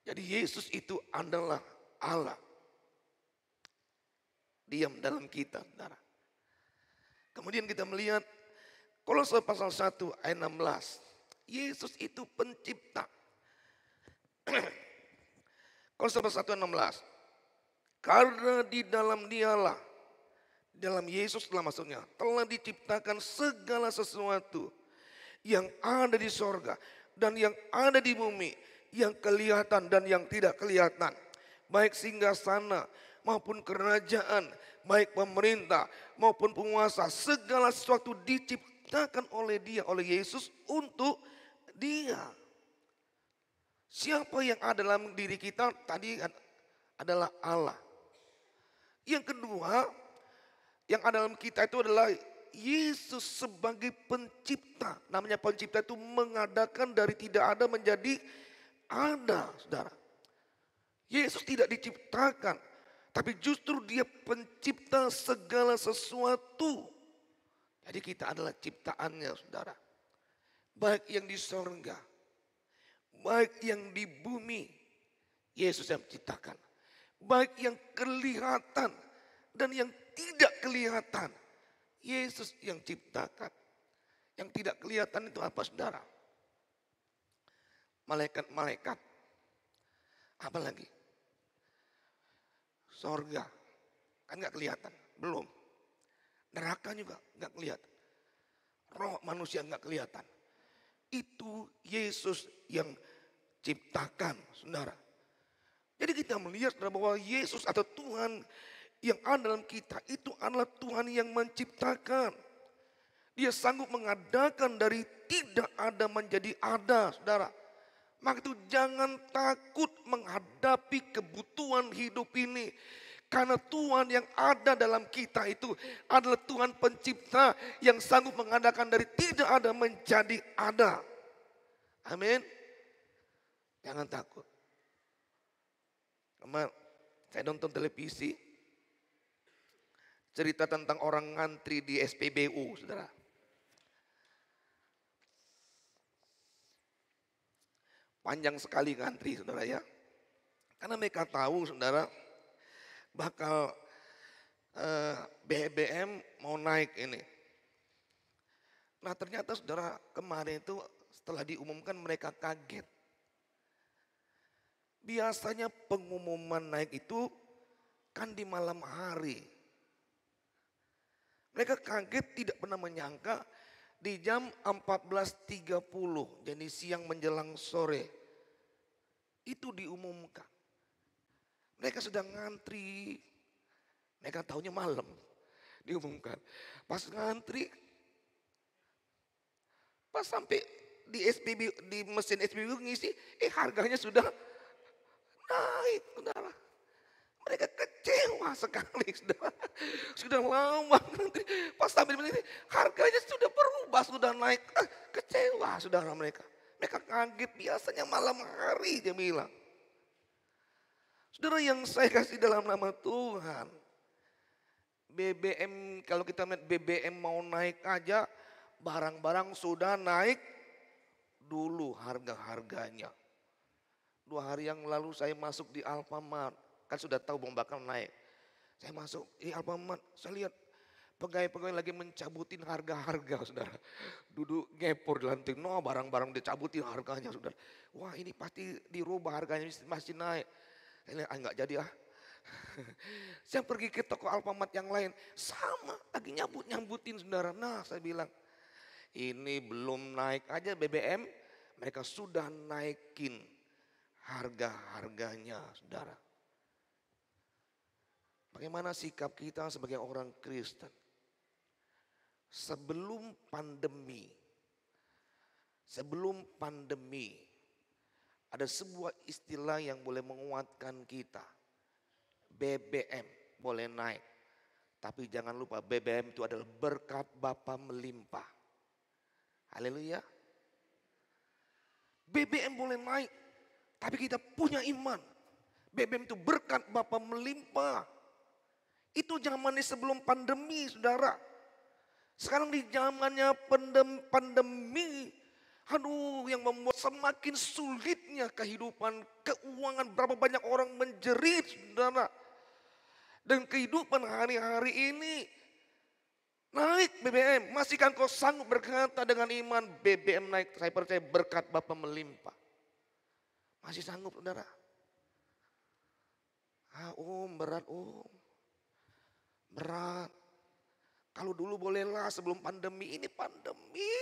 Jadi Yesus itu adalah Allah. Diam dalam kita, saudara. Kemudian kita melihat Kolose pasal 1 ayat 16. Yesus itu pencipta. Kolose pasal 1 ayat 16. Karena di dalam Dialah, dalam Yesus telah maksudnya, telah diciptakan segala sesuatu yang ada di sorga dan yang ada di bumi, yang kelihatan dan yang tidak kelihatan, baik singgasana maupun kerajaan, baik pemerintah maupun penguasa, segala sesuatu diciptakan oleh Dia, oleh Yesus untuk Dia. Siapa yang ada dalam diri kita tadi adalah Allah. Yang kedua, yang ada dalam kita itu adalah Yesus sebagai pencipta. Namanya pencipta itu mengadakan dari tidak ada menjadi ada, saudara. Yesus tidak diciptakan, tapi justru Dia pencipta segala sesuatu. Jadi kita adalah ciptaannya, saudara. Baik yang di sorga, baik yang di bumi, Yesus yang menciptakan. Baik yang kelihatan dan yang tidak kelihatan, Yesus yang ciptakan. Yang tidak kelihatan itu apa, saudara? Malaikat-malaikat. Apa lagi? Sorga. Kan gak kelihatan. Belum. Neraka juga gak kelihatan. Roh manusia gak kelihatan. Itu Yesus yang ciptakan, saudara. Jadi kita melihat bahwa Yesus atau Tuhan yang ada dalam kita itu adalah Tuhan yang menciptakan. Dia sanggup mengadakan dari tidak ada menjadi ada, saudara. Maka itu jangan takut menghadapi kebutuhan hidup ini. Karena Tuhan yang ada dalam kita itu adalah Tuhan pencipta yang sanggup mengadakan dari tidak ada menjadi ada. Amin. Jangan takut. Kemarin saya nonton televisi. Cerita tentang orang ngantri di SPBU, saudara. Panjang sekali ngantri, saudara ya. Karena mereka tahu, saudara, bakal BBM mau naik ini. Nah ternyata saudara kemarin itu setelah diumumkan mereka kaget. Biasanya pengumuman naik itu kan di malam hari. Mereka kaget tidak pernah menyangka di jam 14.30, jadi siang menjelang sore. Itu diumumkan. Mereka sedang ngantri. Mereka tahunya malam diumumkan. Pas ngantri, pas sampai di mesin SPBU ngisi, harganya sudah naik, saudara. Mereka kecewa sekali, saudara. Sudah lama ngantri, pas sampai di sini harganya sudah berubah, sudah naik. Kecewa, saudara mereka. Mereka kaget, biasanya malam hari dia bilang. Saudara yang saya kasih dalam nama Tuhan, BBM, kalau kita melihat BBM mau naik aja, barang-barang sudah naik dulu harga-harganya. 2 hari yang lalu saya masuk di Alfamart, kan sudah tahu bakal naik. Saya masuk di Alfamart, saya lihat pegawai-pegawai lagi mencabutin harga-harga, saudara. Duduk ngepor di lantai, barang-barang dicabutin harganya, saudara. Wah ini pasti dirubah harganya, masih naik. Saya lihat, enggak jadi ah. Saya pergi ke toko Alfamart yang lain, sama lagi nyambut-nyambutin, saudara. Nah saya bilang, ini belum naik aja BBM, mereka sudah naikin harga-harganya, saudara. Bagaimana sikap kita sebagai orang Kristen? Sebelum pandemi, ada sebuah istilah yang boleh menguatkan kita. BBM boleh naik, tapi jangan lupa BBM itu adalah berkat Bapa melimpah. Haleluya. BBM boleh naik, tapi kita punya iman. BBM itu berkat Bapa melimpah. Itu zamannya sebelum pandemi, saudara. Sekarang di zamannya pandemi, yang membuat semakin sulitnya kehidupan, keuangan, berapa banyak orang menjerit, saudara. Dan kehidupan hari-hari ini naik BBM. Masihkah kau sanggup berkata dengan iman BBM naik? Saya percaya berkat Bapa melimpah. Masih sanggup, saudara? Berat berat. Kalau dulu bolehlah sebelum pandemi, ini pandemi.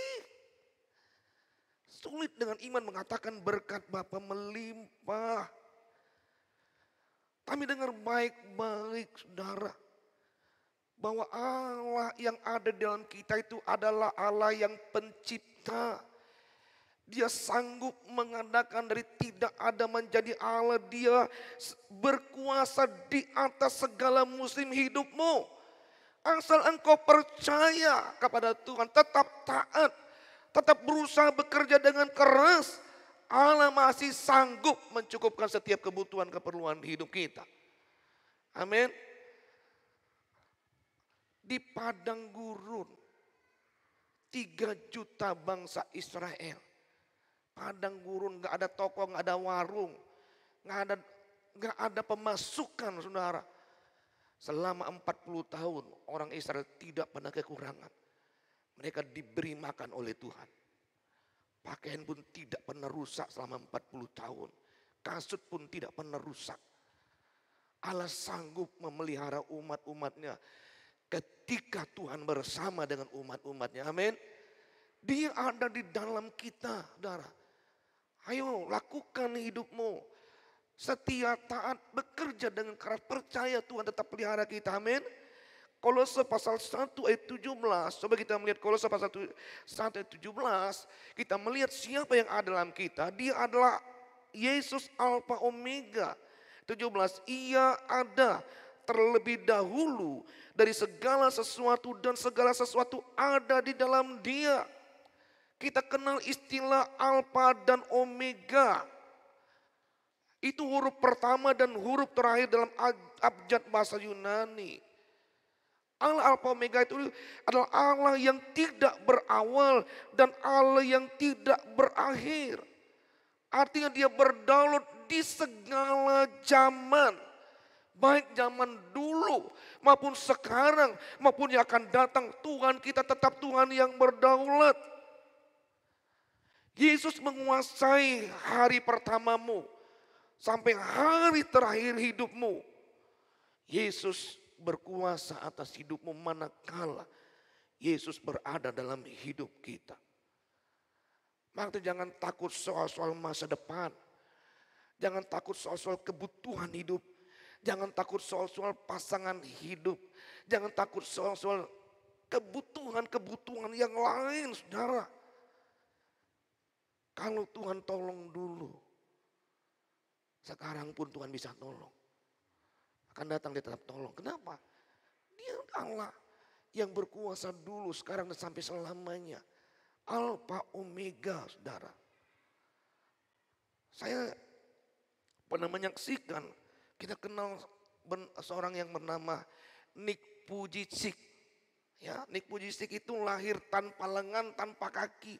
Sulit dengan iman mengatakan berkat Bapa melimpah. Kami dengar baik-baik, saudara. Bahwa Allah yang ada dalam kita itu adalah Allah yang pencipta. Dia sanggup mengadakan dari tidak ada menjadi Allah. Dia berkuasa di atas segala musim hidupmu. Asal engkau percaya kepada Tuhan, tetap taat, tetap berusaha bekerja dengan keras, Allah masih sanggup mencukupkan setiap kebutuhan keperluan hidup kita. Amin. Di padang gurun 3 juta bangsa Israel. Padang gurun, gak ada toko, gak ada warung, gak ada pemasukan, saudara. Selama 40 tahun orang Israel tidak pernah kekurangan. Mereka diberi makan oleh Tuhan. Pakaian pun tidak pernah rusak selama 40 tahun. Kasut pun tidak pernah rusak. Allah sanggup memelihara umat-umatnya ketika Tuhan bersama dengan umat-umatnya. Amin. Dia ada di dalam kita, saudara. Ayo lakukan hidupmu. Setia, taat, bekerja dengan keras. Percaya Tuhan tetap pelihara kita. Amin. Kolose pasal 1 ayat 17, coba kita melihat Kolose pasal 1 ayat 17, kita melihat siapa yang ada dalam kita. Dia adalah Yesus Alfa Omega. 17, ia ada terlebih dahulu dari segala sesuatu dan segala sesuatu ada di dalam dia. Kita kenal istilah Alfa dan Omega. Itu huruf pertama dan huruf terakhir dalam abjad bahasa Yunani. Allah Alfa Omega itu adalah Allah yang tidak berawal dan Allah yang tidak berakhir. Artinya dia berdaulat di segala zaman. Baik zaman dulu maupun sekarang maupun yang akan datang. Tuhan kita tetap Tuhan yang berdaulat. Yesus menguasai hari pertamamu sampai hari terakhir hidupmu. Yesus berkuasa atas hidupmu manakala Yesus berada dalam hidup kita. Maka jangan takut soal-soal masa depan. Jangan takut soal-soal kebutuhan hidup. Jangan takut soal-soal pasangan hidup. Jangan takut soal-soal kebutuhan-kebutuhan yang lain, saudara. Kalau Tuhan tolong dulu, sekarang pun Tuhan bisa tolong. Akan datang dia tetap tolong. Kenapa? Dia Allah yang berkuasa dulu, sekarang dan sampai selamanya. Alfa Omega, saudara. Saya pernah menyaksikan, kita kenal seorang yang bernama Nick Vujicic. Ya, Nick Vujicic itu lahir tanpa lengan, tanpa kaki.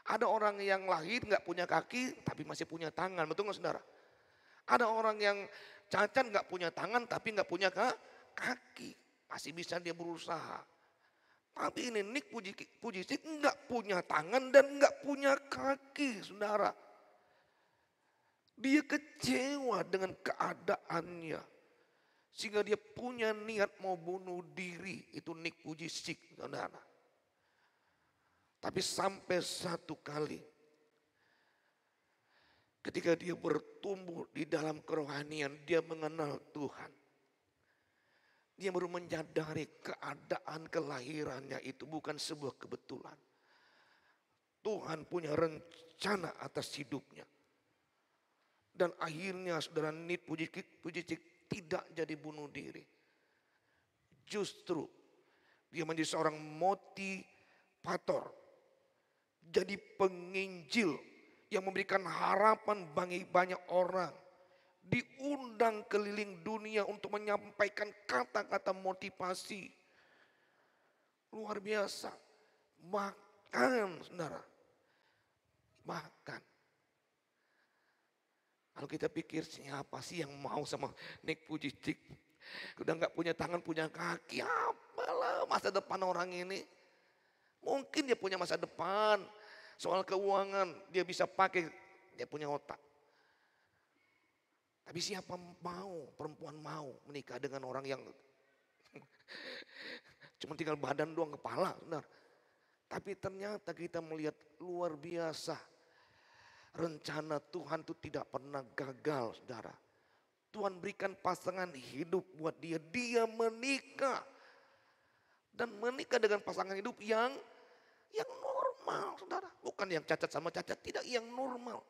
Ada orang yang lahir nggak punya kaki, tapi masih punya tangan, betul nggak saudara? Ada orang yang cacat nggak punya tangan tapi nggak punya kaki. Masih bisa dia berusaha. Tapi ini Nick Vujicic nggak punya tangan dan nggak punya kaki, saudara. Dia kecewa dengan keadaannya. Sehingga dia punya niat mau bunuh diri. Itu Nick Vujicic, saudara. Tapi sampai satu kali, ketika dia bertumbuh di dalam kerohanian, dia mengenal Tuhan. Dia baru menyadari keadaan kelahirannya itu bukan sebuah kebetulan. Tuhan punya rencana atas hidupnya. Dan akhirnya saudara Nick Vujicic tidak jadi bunuh diri. Justru dia menjadi seorang motivator. Jadi penginjil yang memberikan harapan bagi banyak orang. Diundang keliling dunia untuk menyampaikan kata-kata motivasi. Luar biasa. Bahkan saudara. Bahkan. Kalau kita pikir siapa sih yang mau sama Nick Vujicic. Udah gak punya tangan, punya kaki. Apalah masa depan orang ini. Mungkin dia punya masa depan. Soal keuangan dia bisa pakai. Dia punya otak. Tapi siapa mau, perempuan mau menikah dengan orang yang cuma tinggal badan doang, kepala, benar. Tapi ternyata kita melihat luar biasa. Rencana Tuhan itu tidak pernah gagal, saudara. Tuhan berikan pasangan hidup buat dia. Dia menikah. Dan menikah dengan pasangan hidup yang normal, saudara. Bukan yang cacat sama cacat, tidak, yang normal.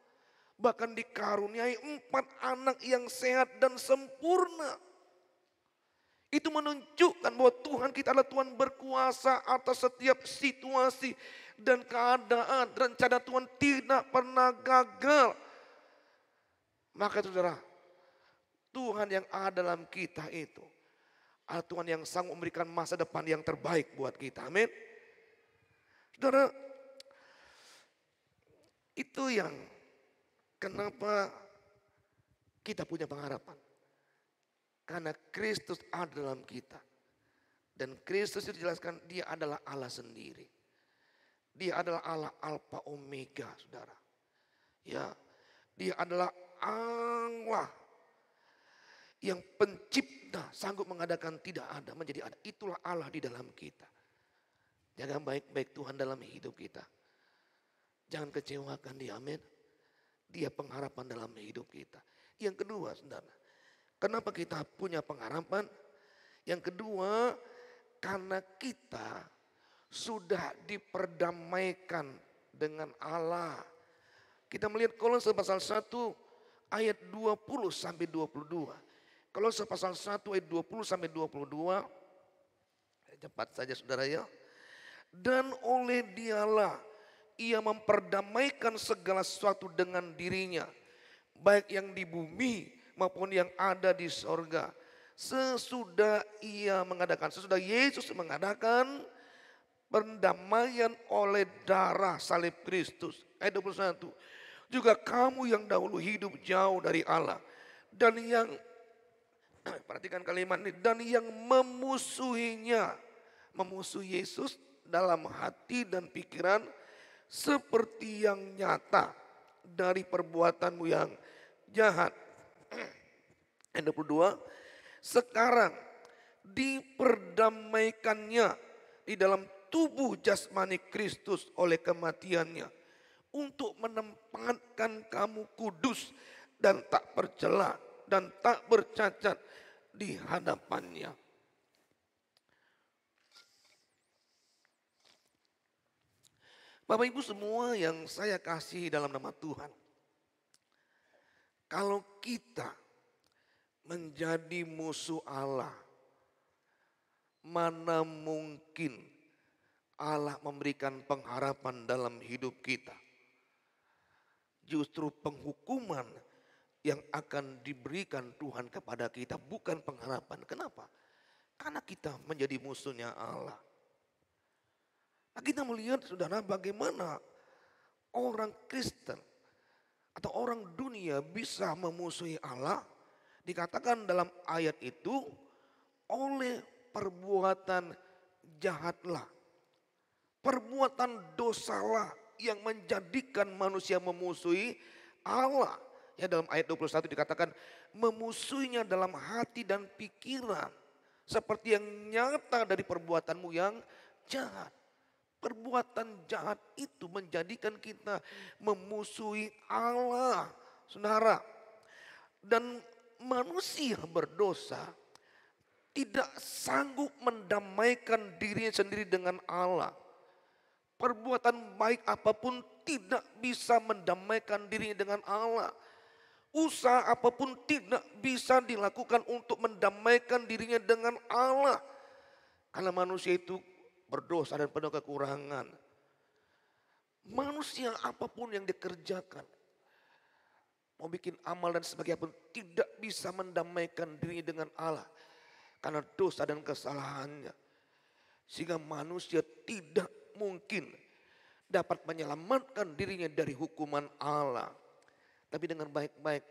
Bahkan dikaruniai 4 anak yang sehat dan sempurna. Itu menunjukkan bahwa Tuhan kita adalah Tuhan berkuasa atas setiap situasi dan keadaan. Rencana Tuhan tidak pernah gagal. Maka saudara, Tuhan yang ada dalam kita itu adalah Tuhan yang sanggup memberikan masa depan yang terbaik buat kita. Amin. Saudara, itu yang kenapa kita punya pengharapan. Karena Kristus ada dalam kita. Dan Kristus itu dijelaskan dia adalah Allah sendiri. Dia adalah Allah Alfa Omega, saudara. Ya, dia adalah Allah yang pencipta, sanggup mengadakan tidak ada menjadi ada. Itulah Allah di dalam kita. Jaga baik-baik Tuhan dalam hidup kita. Jangan kecewakan dia, amin. Dia pengharapan dalam hidup kita. Yang kedua, saudara, kenapa kita punya pengharapan? Yang kedua, karena kita sudah diperdamaikan dengan Allah. Kita melihat Kolose pasal 1 ayat 20 sampai 22. Kolose pasal 1 ayat 20 sampai 22. Cepat saja saudara ya. Dan oleh Dialah ia memperdamaikan segala sesuatu dengan dirinya, baik yang di bumi maupun yang ada di sorga. Sesudah Yesus mengadakan pendamaian oleh darah salib Kristus. Ayat 21. Juga kamu yang dahulu hidup jauh dari Allah dan yang perhatikan kalimat ini, dan yang memusuhi Yesus dalam hati dan pikiran seperti yang nyata dari perbuatanmu yang jahat. Ayat 22. Sekarang diperdamaikannya di dalam tubuh jasmani Kristus oleh kematiannya, untuk menempatkan kamu kudus dan tak bercela dan tak bercacat di hadapannya. Bapak Ibu semua yang saya kasih dalam nama Tuhan, kalau kita menjadi musuh Allah, mana mungkin Allah memberikan pengharapan dalam hidup kita. Justru penghukuman yang akan diberikan Tuhan kepada kita, bukan pengharapan. Kenapa? Karena kita menjadi musuhnya Allah. Nah, kita melihat saudara bagaimana orang Kristen atau orang dunia bisa memusuhi Allah. Dikatakan dalam ayat itu, oleh perbuatan jahatlah, perbuatan dosalah yang menjadikan manusia memusuhi Allah. Ya, dalam ayat 21 dikatakan memusuhinya dalam hati dan pikiran, seperti yang nyata dari perbuatanmu yang jahat. Perbuatan jahat itu menjadikan kita memusuhi Allah, saudara. Dan manusia berdosa tidak sanggup mendamaikan dirinya sendiri dengan Allah. Perbuatan baik apapun tidak bisa mendamaikan dirinya dengan Allah. Usaha apapun tidak bisa dilakukan untuk mendamaikan dirinya dengan Allah. Karena manusia itu berdosa dan penuh kekurangan. Manusia apapun yang dikerjakan, mau bikin amal dan sebagainya pun tidak bisa mendamaikan dirinya dengan Allah. Karena dosa dan kesalahannya. Sehingga manusia tidak mungkin dapat menyelamatkan dirinya dari hukuman Allah. Tapi dengan baik-baik,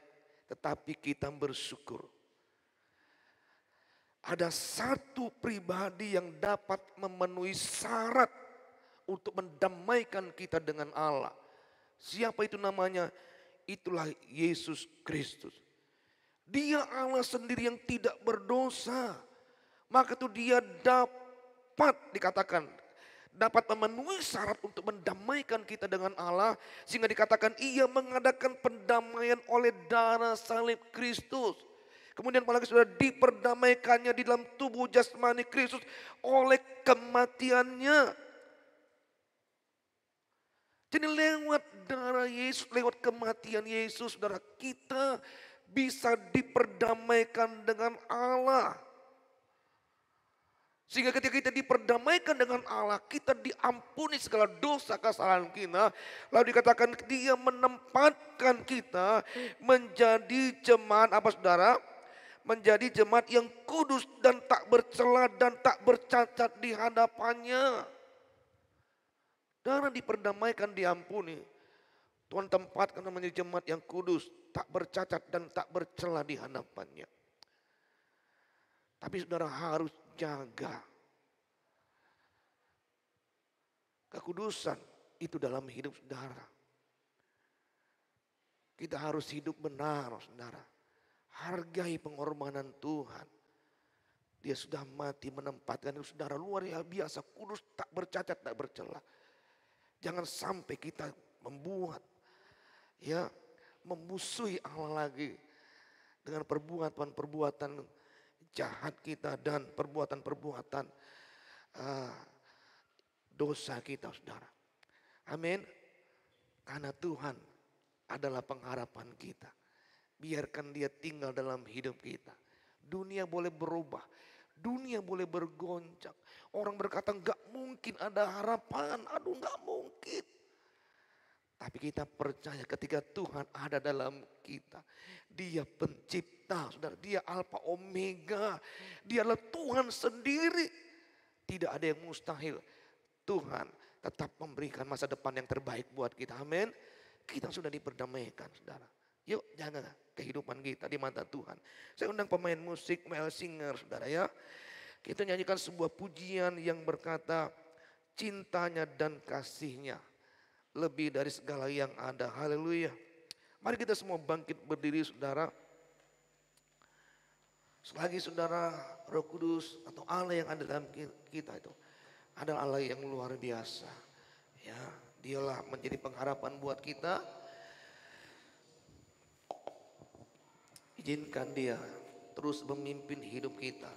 tetapi kita bersyukur. Ada satu pribadi yang dapat memenuhi syarat untuk mendamaikan kita dengan Allah. Siapa itu namanya? Itulah Yesus Kristus. Dia Allah sendiri yang tidak berdosa. Maka itu dia dapat dikatakan, dapat memenuhi syarat untuk mendamaikan kita dengan Allah. Sehingga dikatakan ia mengadakan pendamaian oleh darah salib Kristus. Kemudian apalagi sudah diperdamaikannya di dalam tubuh jasmani Kristus oleh kematiannya. Jadi lewat darah Yesus, lewat kematian Yesus, saudara, kita bisa diperdamaikan dengan Allah. Sehingga ketika kita diperdamaikan dengan Allah, kita diampuni segala dosa kesalahan kita. Lalu dikatakan dia menempatkan kita menjadi jemaat apa saudara? Menjadi jemaat yang kudus dan tak bercela dan tak bercacat di hadapannya. Karena diperdamaikan, diampuni, Tuhan tempatkan menjadi jemaat yang kudus, tak bercacat dan tak bercela di hadapannya. Tapi saudara harus jaga kekudusan itu dalam hidup saudara. Kita harus hidup benar, saudara. Hargai pengorbanan Tuhan. Dia sudah mati menempatkan saudara luar biasa, kudus, tak bercacat, tak bercela. Jangan sampai kita membuat, memusuhi Allah lagi dengan perbuatan-perbuatan jahat kita dan perbuatan-perbuatan dosa kita, saudara. Amin. Karena Tuhan adalah pengharapan kita. Biarkan Dia tinggal dalam hidup kita. Dunia boleh berubah, dunia boleh bergoncang. Orang berkata gak mungkin ada harapan, aduh gak mungkin. Tapi kita percaya ketika Tuhan ada dalam kita. Dia pencipta, saudara. Dia Alfa Omega. Dia adalah Tuhan sendiri. Tidak ada yang mustahil. Tuhan tetap memberikan masa depan yang terbaik buat kita. Amin. Kita sudah diperdamaikan, saudara. Yuk jaga kehidupan kita di mata Tuhan. Saya undang pemain musik male singer, saudara ya. Kita nyanyikan sebuah pujian yang berkata cintanya dan kasihnya lebih dari segala yang ada. Haleluya. Mari kita semua bangkit berdiri, saudara. Selagi saudara Roh Kudus atau Allah yang ada dalam kita itu adalah Allah yang luar biasa. Ya, Dialah menjadi pengharapan buat kita. Izinkan Dia terus memimpin hidup kita.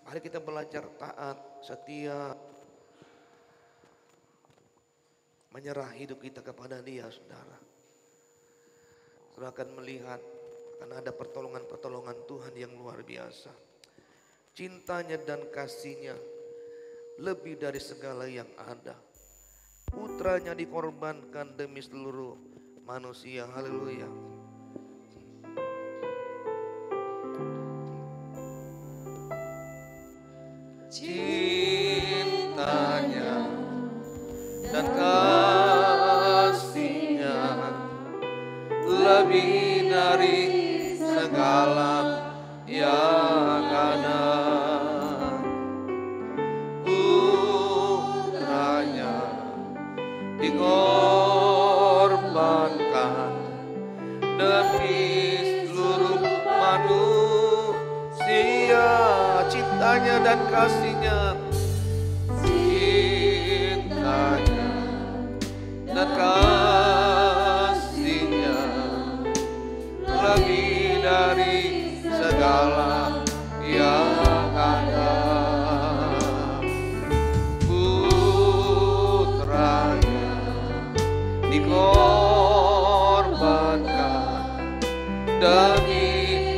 Mari kita belajar taat, setia, menyerah hidup kita kepada Dia, saudara. Saudara akan melihat akan ada pertolongan-pertolongan Tuhan yang luar biasa. Cintanya dan kasihnya lebih dari segala yang ada. Putranya dikorbankan demi seluruh manusia. Haleluya. Cintanya dan kasihnya lebih dari segala yang ada. Putranya dikorbankan demi seluruh manusia. Cintanya dan kasihnya, cintanya dan kasihnya lebih dari segala yang ada. Putranya dikorbankan demi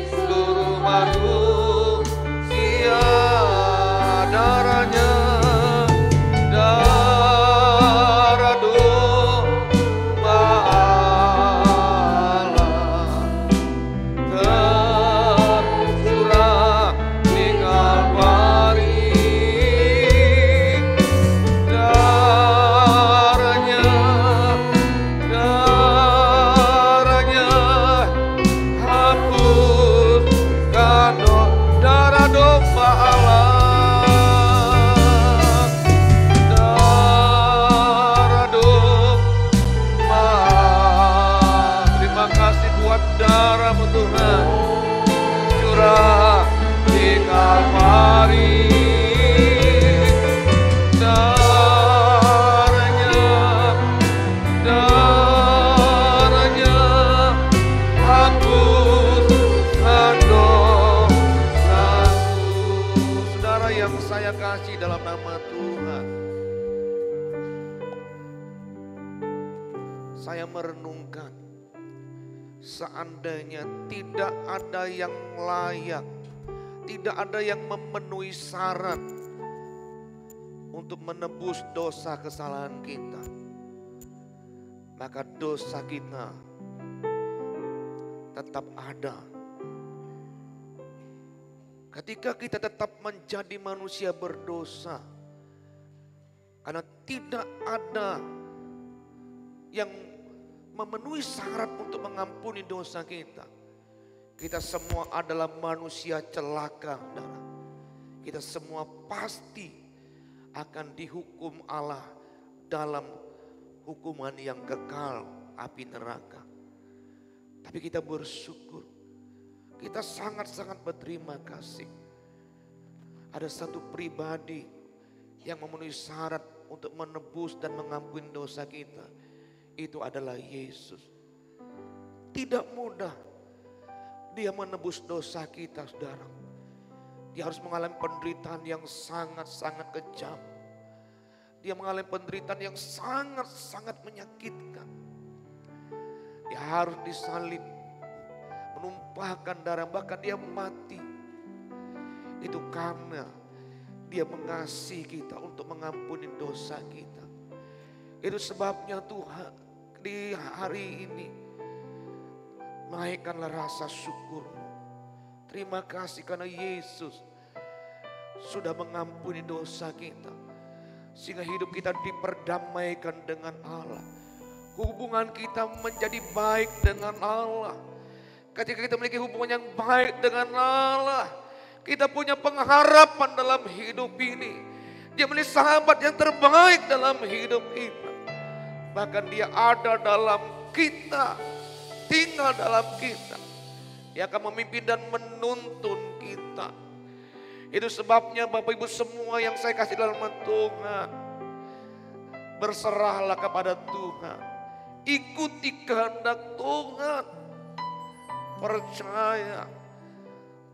seluruh manusia. Darahnya, darah domba Allah tercurah di Kalvari. Darahnya, darahnya hapuskan darah domba Allah. Darahmu Tuhan curah di Kalvari. Darahnya, darahnya hapuskan dosaku. Saudara yang saya kasih dalam nama Tuhan, saya merenungkan seandainya tidak ada yang layak, tidak ada yang memenuhi syarat untuk menebus dosa kesalahan kita, maka dosa kita tetap ada. Ketika kita tetap menjadi manusia berdosa, karena tidak ada yang memenuhi syarat untuk mengampuni dosa kita. Kita semua adalah manusia celaka, saudara. Kita semua pasti akan dihukum Allah dalam hukuman yang kekal, api neraka. Tapi kita bersyukur, kita sangat-sangat berterima kasih. Ada satu pribadi yang memenuhi syarat untuk menebus dan mengampuni dosa kita. Itu adalah Yesus. Tidak mudah Dia menebus dosa kita, saudara. Dia harus mengalami penderitaan yang sangat-sangat kejam. dia mengalami penderitaan yang sangat-sangat menyakitkan. Dia harus disalib, menumpahkan darah, bahkan dia mati. Itu karena dia mengasihi kita untuk mengampuni dosa kita. Itu sebabnya Tuhan di hari ini naikkanlah rasa syukurmu. Terima kasih karena Yesus sudah mengampuni dosa kita, sehingga hidup kita diperdamaikan dengan Allah. Hubungan kita menjadi baik dengan Allah. Ketika kita memiliki hubungan yang baik dengan Allah, kita punya pengharapan dalam hidup ini. Dia menjadi sahabat yang terbaik dalam hidup kita. Bahkan dia ada dalam kita, tinggal dalam kita. Dia akan memimpin dan menuntun kita. Itu sebabnya Bapak Ibu semua yang saya kasih dalam nama Tuhan, berserahlah kepada Tuhan. Ikuti kehendak Tuhan. Percaya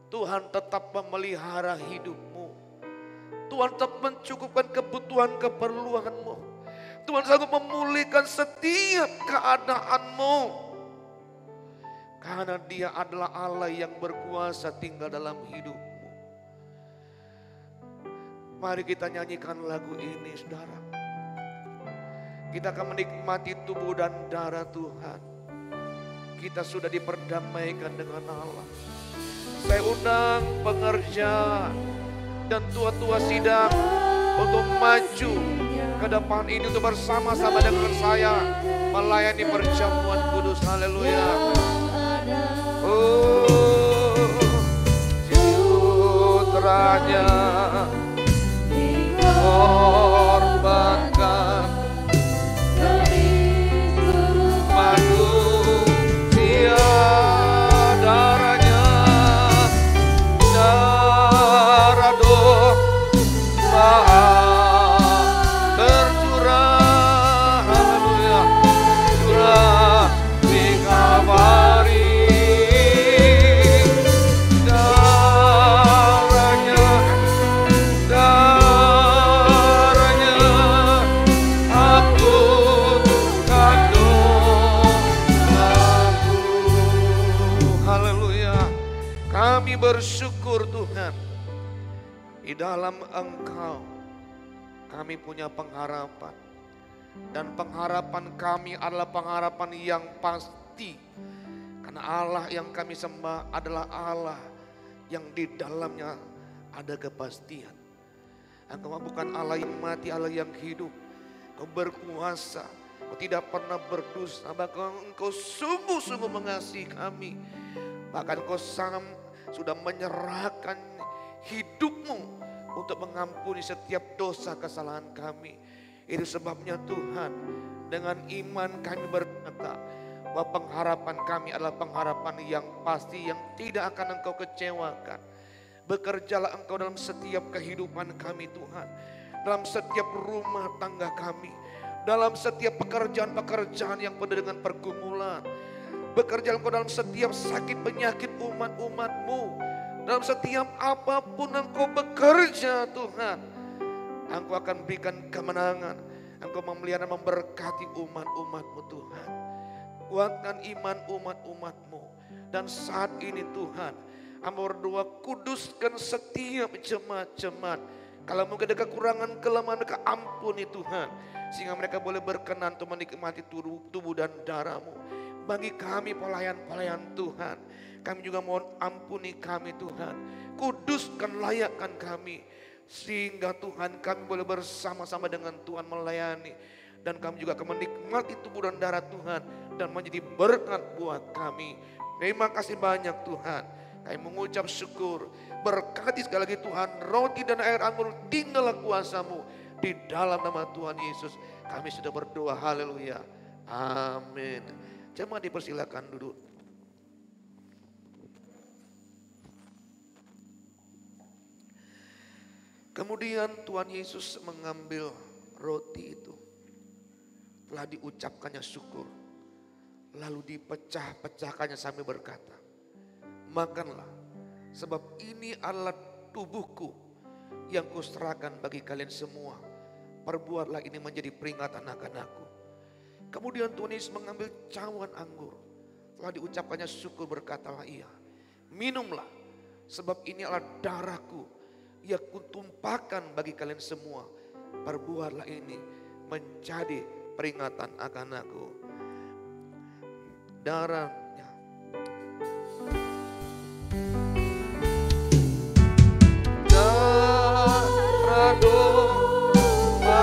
Tuhan tetap memelihara hidupmu. Tuhan tetap mencukupkan kebutuhan keperluanmu. Tuhan sanggup memulihkan setiap keadaanmu. Karena Dia adalah Allah yang berkuasa tinggal dalam hidupmu. Mari kita nyanyikan lagu ini, saudara. Kita akan menikmati tubuh dan darah Tuhan. Kita sudah diperdamaikan dengan Allah. Saya undang pengerja dan tua-tua sidang untuk maju ke depan ini untuk bersama-sama dengan saya melayani perjamuan kudus. Haleluya. Oh, putranya dikorbankan manusia, darah dosa tercurah, haleluya, curah di Kalvari. Darahnya hapuskan dosaku. Haleluya. Kami bersyukur Tuhan, di dalam Engkau kami punya pengharapan. Dan pengharapan kami adalah pengharapan yang pasti. Karena Allah yang kami sembah adalah Allah yang di dalamnya ada kepastian. Engkau bukan Allah yang mati, Allah yang hidup. Kau berkuasa, Kau tidak pernah berdosa. Bahkan Engkau sungguh-sungguh mengasihi kami. Bahkan Kau sudah menyerahkan hidupmu untuk mengampuni setiap dosa kesalahan kami. Itu sebabnya Tuhan, dengan iman kami berkata bahwa pengharapan kami adalah pengharapan yang pasti, yang tidak akan Engkau kecewakan. Bekerjalah Engkau dalam setiap kehidupan kami Tuhan, dalam setiap rumah tangga kami, dalam setiap pekerjaan-pekerjaan yang penuh dengan pergumulan. Bekerja Engkau dalam setiap sakit penyakit umat-umat-Mu. Dalam setiap apapun Engkau bekerja Tuhan, Engkau akan berikan kemenangan. Engkau memelihara dan memberkati umat-umat-Mu Tuhan. Kuatkan iman umat-umat-Mu. Dan saat ini Tuhan, hamba berdoa, kuduskan setiap jemaat-jemaat. Kalau mungkin ada kekurangan, kelemahan, mereka ampuni Tuhan. Sehingga mereka boleh berkenan untuk menikmati tubuh dan darah-Mu. Bagi kami pelayan-pelayan Tuhan, kami juga mohon ampuni kami Tuhan. Kuduskan, layakkan kami. Sehingga Tuhan kami boleh bersama-sama dengan Tuhan melayani. Dan kami juga akan menikmati tubuh dan darah Tuhan. Dan menjadi berkat buat kami. Terima kasih banyak Tuhan. Kami mengucap syukur. Berkati sekali lagi Tuhan, roti dan air anggur tinggallah kuasa-Mu. Di dalam nama Tuhan Yesus kami sudah berdoa, haleluya, amin. Jemaat dipersilakan duduk. Kemudian Tuhan Yesus mengambil roti itu. Telah diucapkannya syukur. Lalu dipecah-pecahkannya sambil berkata, makanlah, sebab ini adalah tubuhku yang kuserahkan bagi kalian semua. perbuatlah ini menjadi peringatan akan aku. Kemudian Tuhan Yesus mengambil cawan anggur. Setelah diucapkannya syukur, berkatalah ia, minumlah, sebab ini adalah darahku yang kutumpahkan bagi kalian semua. Perbuatlah ini menjadi peringatan akan aku. Darahnya. Darah domba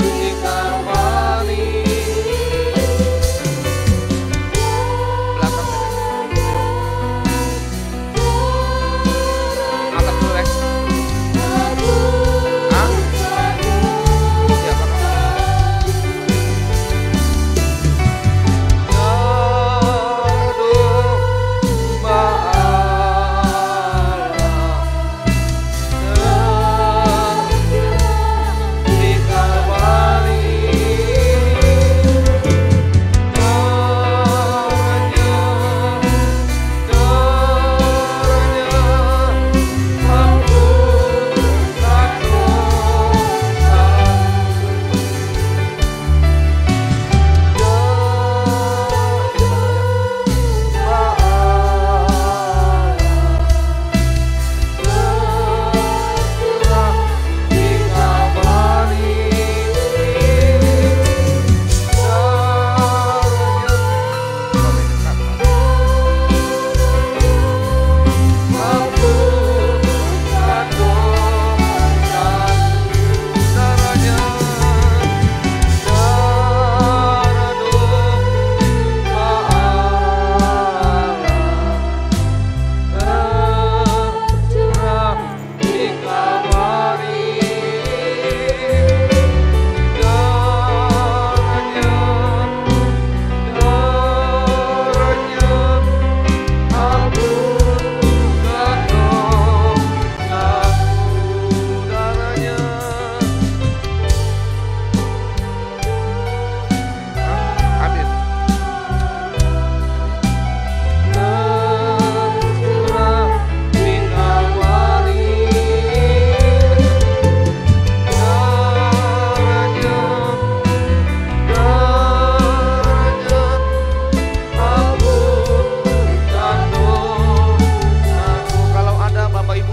di Kalvari. Angkat dulu, Lex. Hah?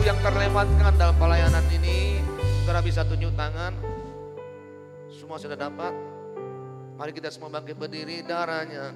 Ya, dalam pelayanan ini, saudara bisa tunjuk tangan. Semua sudah dapat. Mari kita semua bangkit berdiri. Darahnya.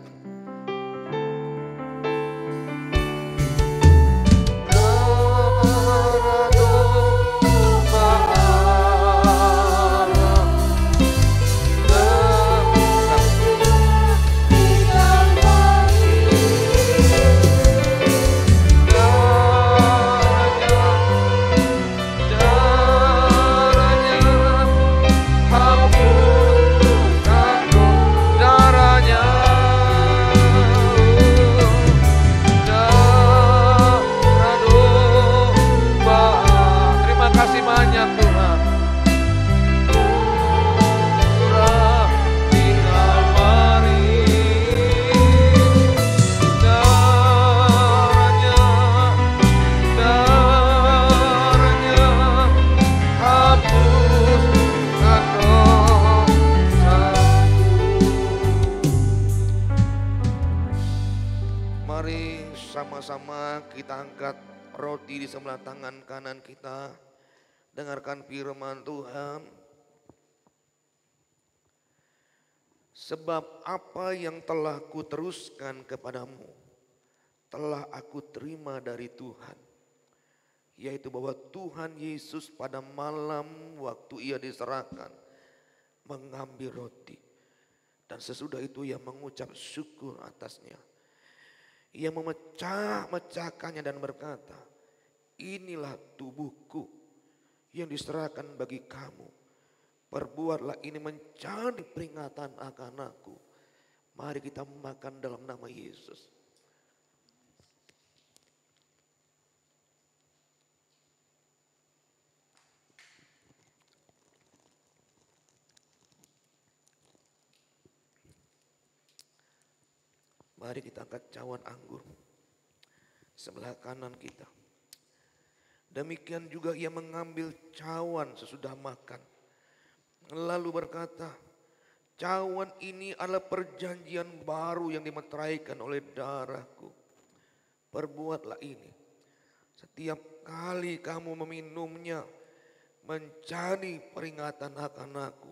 Sama-sama kita angkat roti di sebelah tangan kanan kita. Dengarkan firman Tuhan. Sebab apa yang telah kuteruskan kepadamu telah aku terima dari Tuhan. Yaitu bahwa Tuhan Yesus pada malam waktu ia diserahkan mengambil roti. Dan sesudah itu ia mengucap syukur atasnya. Ia memecah-mecahkannya dan berkata, inilah tubuhku yang diserahkan bagi kamu. Perbuatlah ini menjadi peringatan akan aku. Mari kita makan dalam nama Yesus. Mari kita angkat cawan anggur. sebelah kanan kita. Demikian juga ia mengambil cawan sesudah makan. Lalu berkata, cawan ini adalah perjanjian baru yang dimeteraikan oleh darahku. Perbuatlah ini setiap kali kamu meminumnya menjadi peringatan akan aku.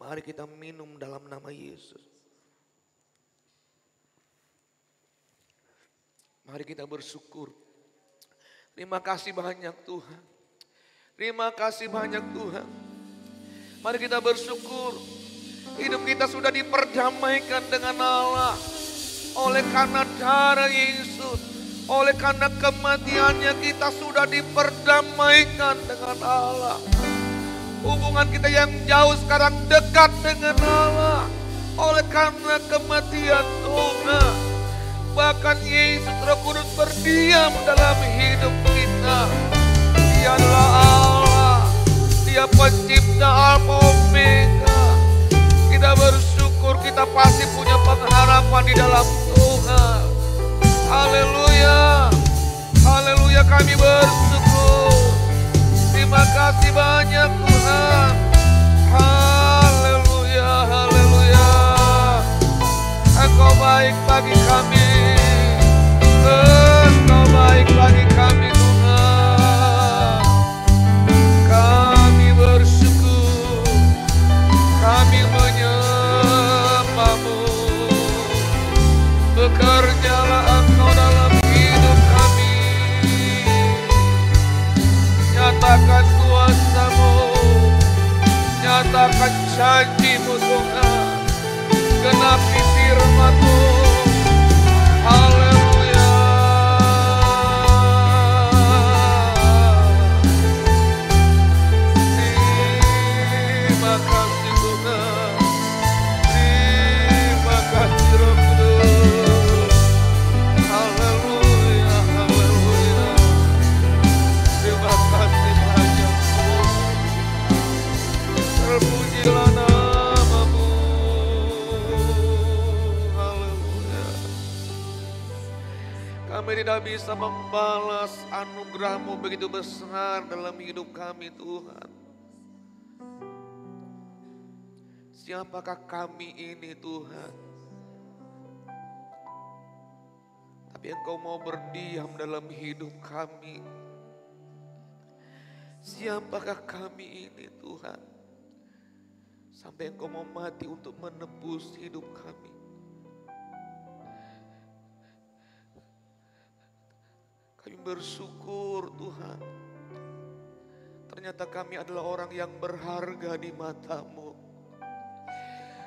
Mari kita minum dalam nama Yesus. Mari kita bersyukur. Terima kasih banyak Tuhan. Terima kasih banyak Tuhan. Mari kita bersyukur. Hidup kita sudah diperdamaikan dengan Allah. Oleh karena darah Yesus. Oleh karena kematiannya kita sudah diperdamaikan dengan Allah. Hubungan kita yang jauh sekarang dekat dengan Allah. Oleh karena kematian Tuhan. Bahkan Yesus Roh Kudus berdiam dalam hidup kita. Dia adalah Allah. Dia pencipta Alfa Omega. Kita bersyukur kita pasti punya pengharapan di dalam Tuhan. Haleluya. Haleluya, kami bersyukur. Terima kasih banyak Tuhan. Haleluya. Haleluya. Engkau baik bagi kami. Engkau baik bagi kami Tuhan. Kami bersyukur. Kami menyembah-Mu. Bekerjalah Engkau dalam hidup kami. Nyatakan kuasa-Mu. Nyatakan janji-Mu Tuhan. Genapi firman-Mu. Haleluya. Terima kasih Tuhan. Terima kasih Roh Kudus. Haleluya. Haleluya. Terima kasih banyak Tuhan. Terpujilah nama-Mu. Kami tidak bisa membalas anugerah-Mu begitu besar dalam hidup kami Tuhan. Siapakah kami ini Tuhan? Tapi Engkau mau berdiam dalam hidup kami. Siapakah kami ini Tuhan? Sampai Engkau mau mati untuk menebus hidup kami. Kami bersyukur Tuhan. Ternyata kami adalah orang yang berharga di mata-Mu.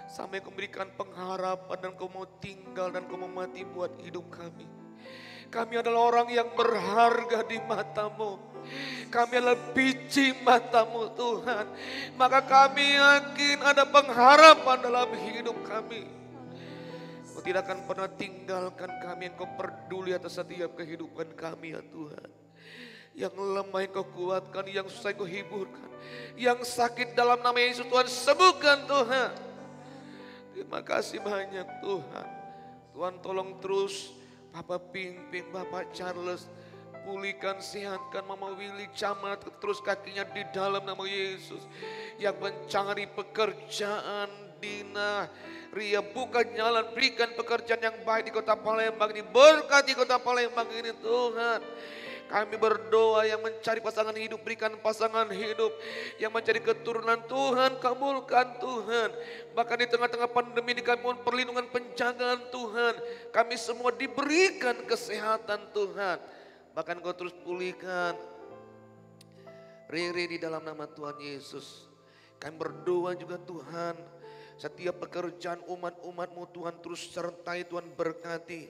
Sampai Kau memberikan pengharapan dan Kau mau tinggal dan Kau mau mati buat hidup kami. Kami adalah orang yang berharga di mata-Mu. Kami adalah biji mata-Mu Tuhan. Maka kami yakin ada pengharapan dalam hidup kami. Kau tidak akan pernah tinggalkan kami. Engkau peduli atas setiap kehidupan kami ya Tuhan. Yang lemah Engkau kuatkan, yang susah Engkau hiburkan. Yang sakit dalam nama Yesus Tuhan sembuhkan Tuhan. Terima kasih banyak Tuhan. Tuhan tolong terus Bapak Ping-Ping, Bapak Charles. Pulihkan, sehatkan Mama Willy, camat terus kakinya di dalam nama Yesus. Yang mencari pekerjaan, Dina, Ria, buka jalan, berikan pekerjaan yang baik di kota Palembang ini. Berkati kota Palembang ini Tuhan. Kami berdoa yang mencari pasangan hidup, berikan pasangan hidup. Yang mencari keturunan Tuhan, kabulkan Tuhan. Bahkan di tengah-tengah pandemi ini kami mohon perlindungan penjagaan Tuhan. Kami semua diberikan kesehatan Tuhan. Bahkan Kau terus pulihkan Riri di dalam nama Tuhan Yesus. Kami berdoa juga Tuhan. Setiap pekerjaan umat-umat-Mu Tuhan terus sertai, Tuhan berkati.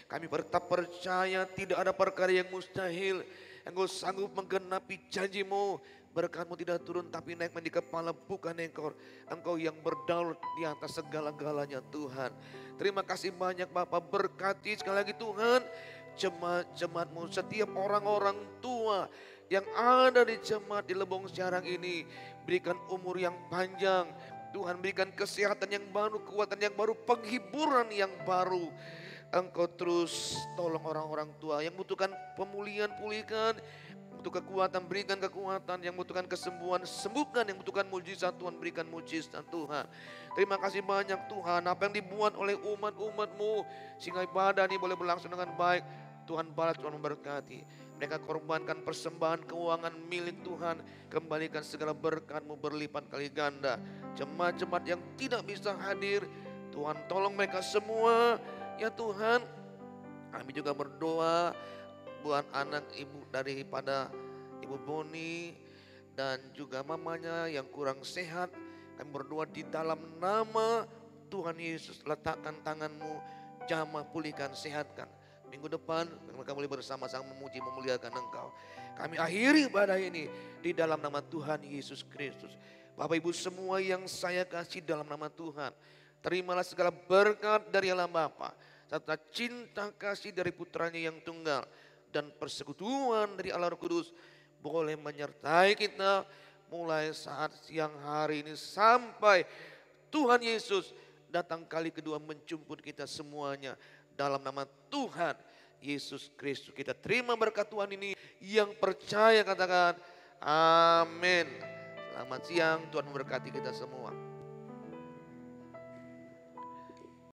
Kami tetap percaya tidak ada perkara yang mustahil. Engkau sanggup menggenapi janji-Mu. Berkat-Mu tidak turun tapi naik menjadi kepala bukan ekor. Engkau yang berdaulat di atas segala-galanya Tuhan. Terima kasih banyak Bapak, berkati sekali lagi Tuhan. Jemaat-jemaat-Mu, setiap orang-orang tua yang ada di jemaat di Lebong Siarang ini. Berikan umur yang panjang. Tuhan berikan kesehatan yang baru, kekuatan yang baru, penghiburan yang baru. Engkau terus tolong orang-orang tua yang membutuhkan pemulihan, pulihkan. Butuh kekuatan, berikan kekuatan. Yang membutuhkan kesembuhan, sembuhkan. Yang membutuhkan mujizat, Tuhan berikan mujizat Tuhan. Terima kasih banyak Tuhan, apa yang dibuat oleh umat-umat-Mu sehingga ibadah ini boleh berlangsung dengan baik. Tuhan balas, Tuhan memberkati. Mereka korbankan persembahan keuangan milik Tuhan. Kembalikan segala berkat-Mu berlipat kali ganda. Jemaat-jemaat yang tidak bisa hadir, Tuhan tolong mereka semua. Ya Tuhan, kami juga berdoa buat anak ibu daripada Ibu Boni dan juga mamanya yang kurang sehat. Kami berdoa di dalam nama Tuhan Yesus, letakkan tangan-Mu, jamah, pulihkan, sehatkan. Minggu depan mereka boleh bersama-sama memuji, memuliakan Engkau. Kami akhiri ibadah ini di dalam nama Tuhan Yesus Kristus. Bapak Ibu semua yang saya kasih dalam nama Tuhan, terimalah segala berkat dari Allah Bapa, serta cinta kasih dari putranya yang tunggal, dan persekutuan dari Allah Roh Kudus boleh menyertai kita mulai saat siang hari ini sampai Tuhan Yesus datang kali kedua menjemput kita semuanya. Dalam nama Tuhan Yesus Kristus kita terima berkat Tuhan ini. Yang percaya katakan amin. Selamat siang, Tuhan memberkati kita semua.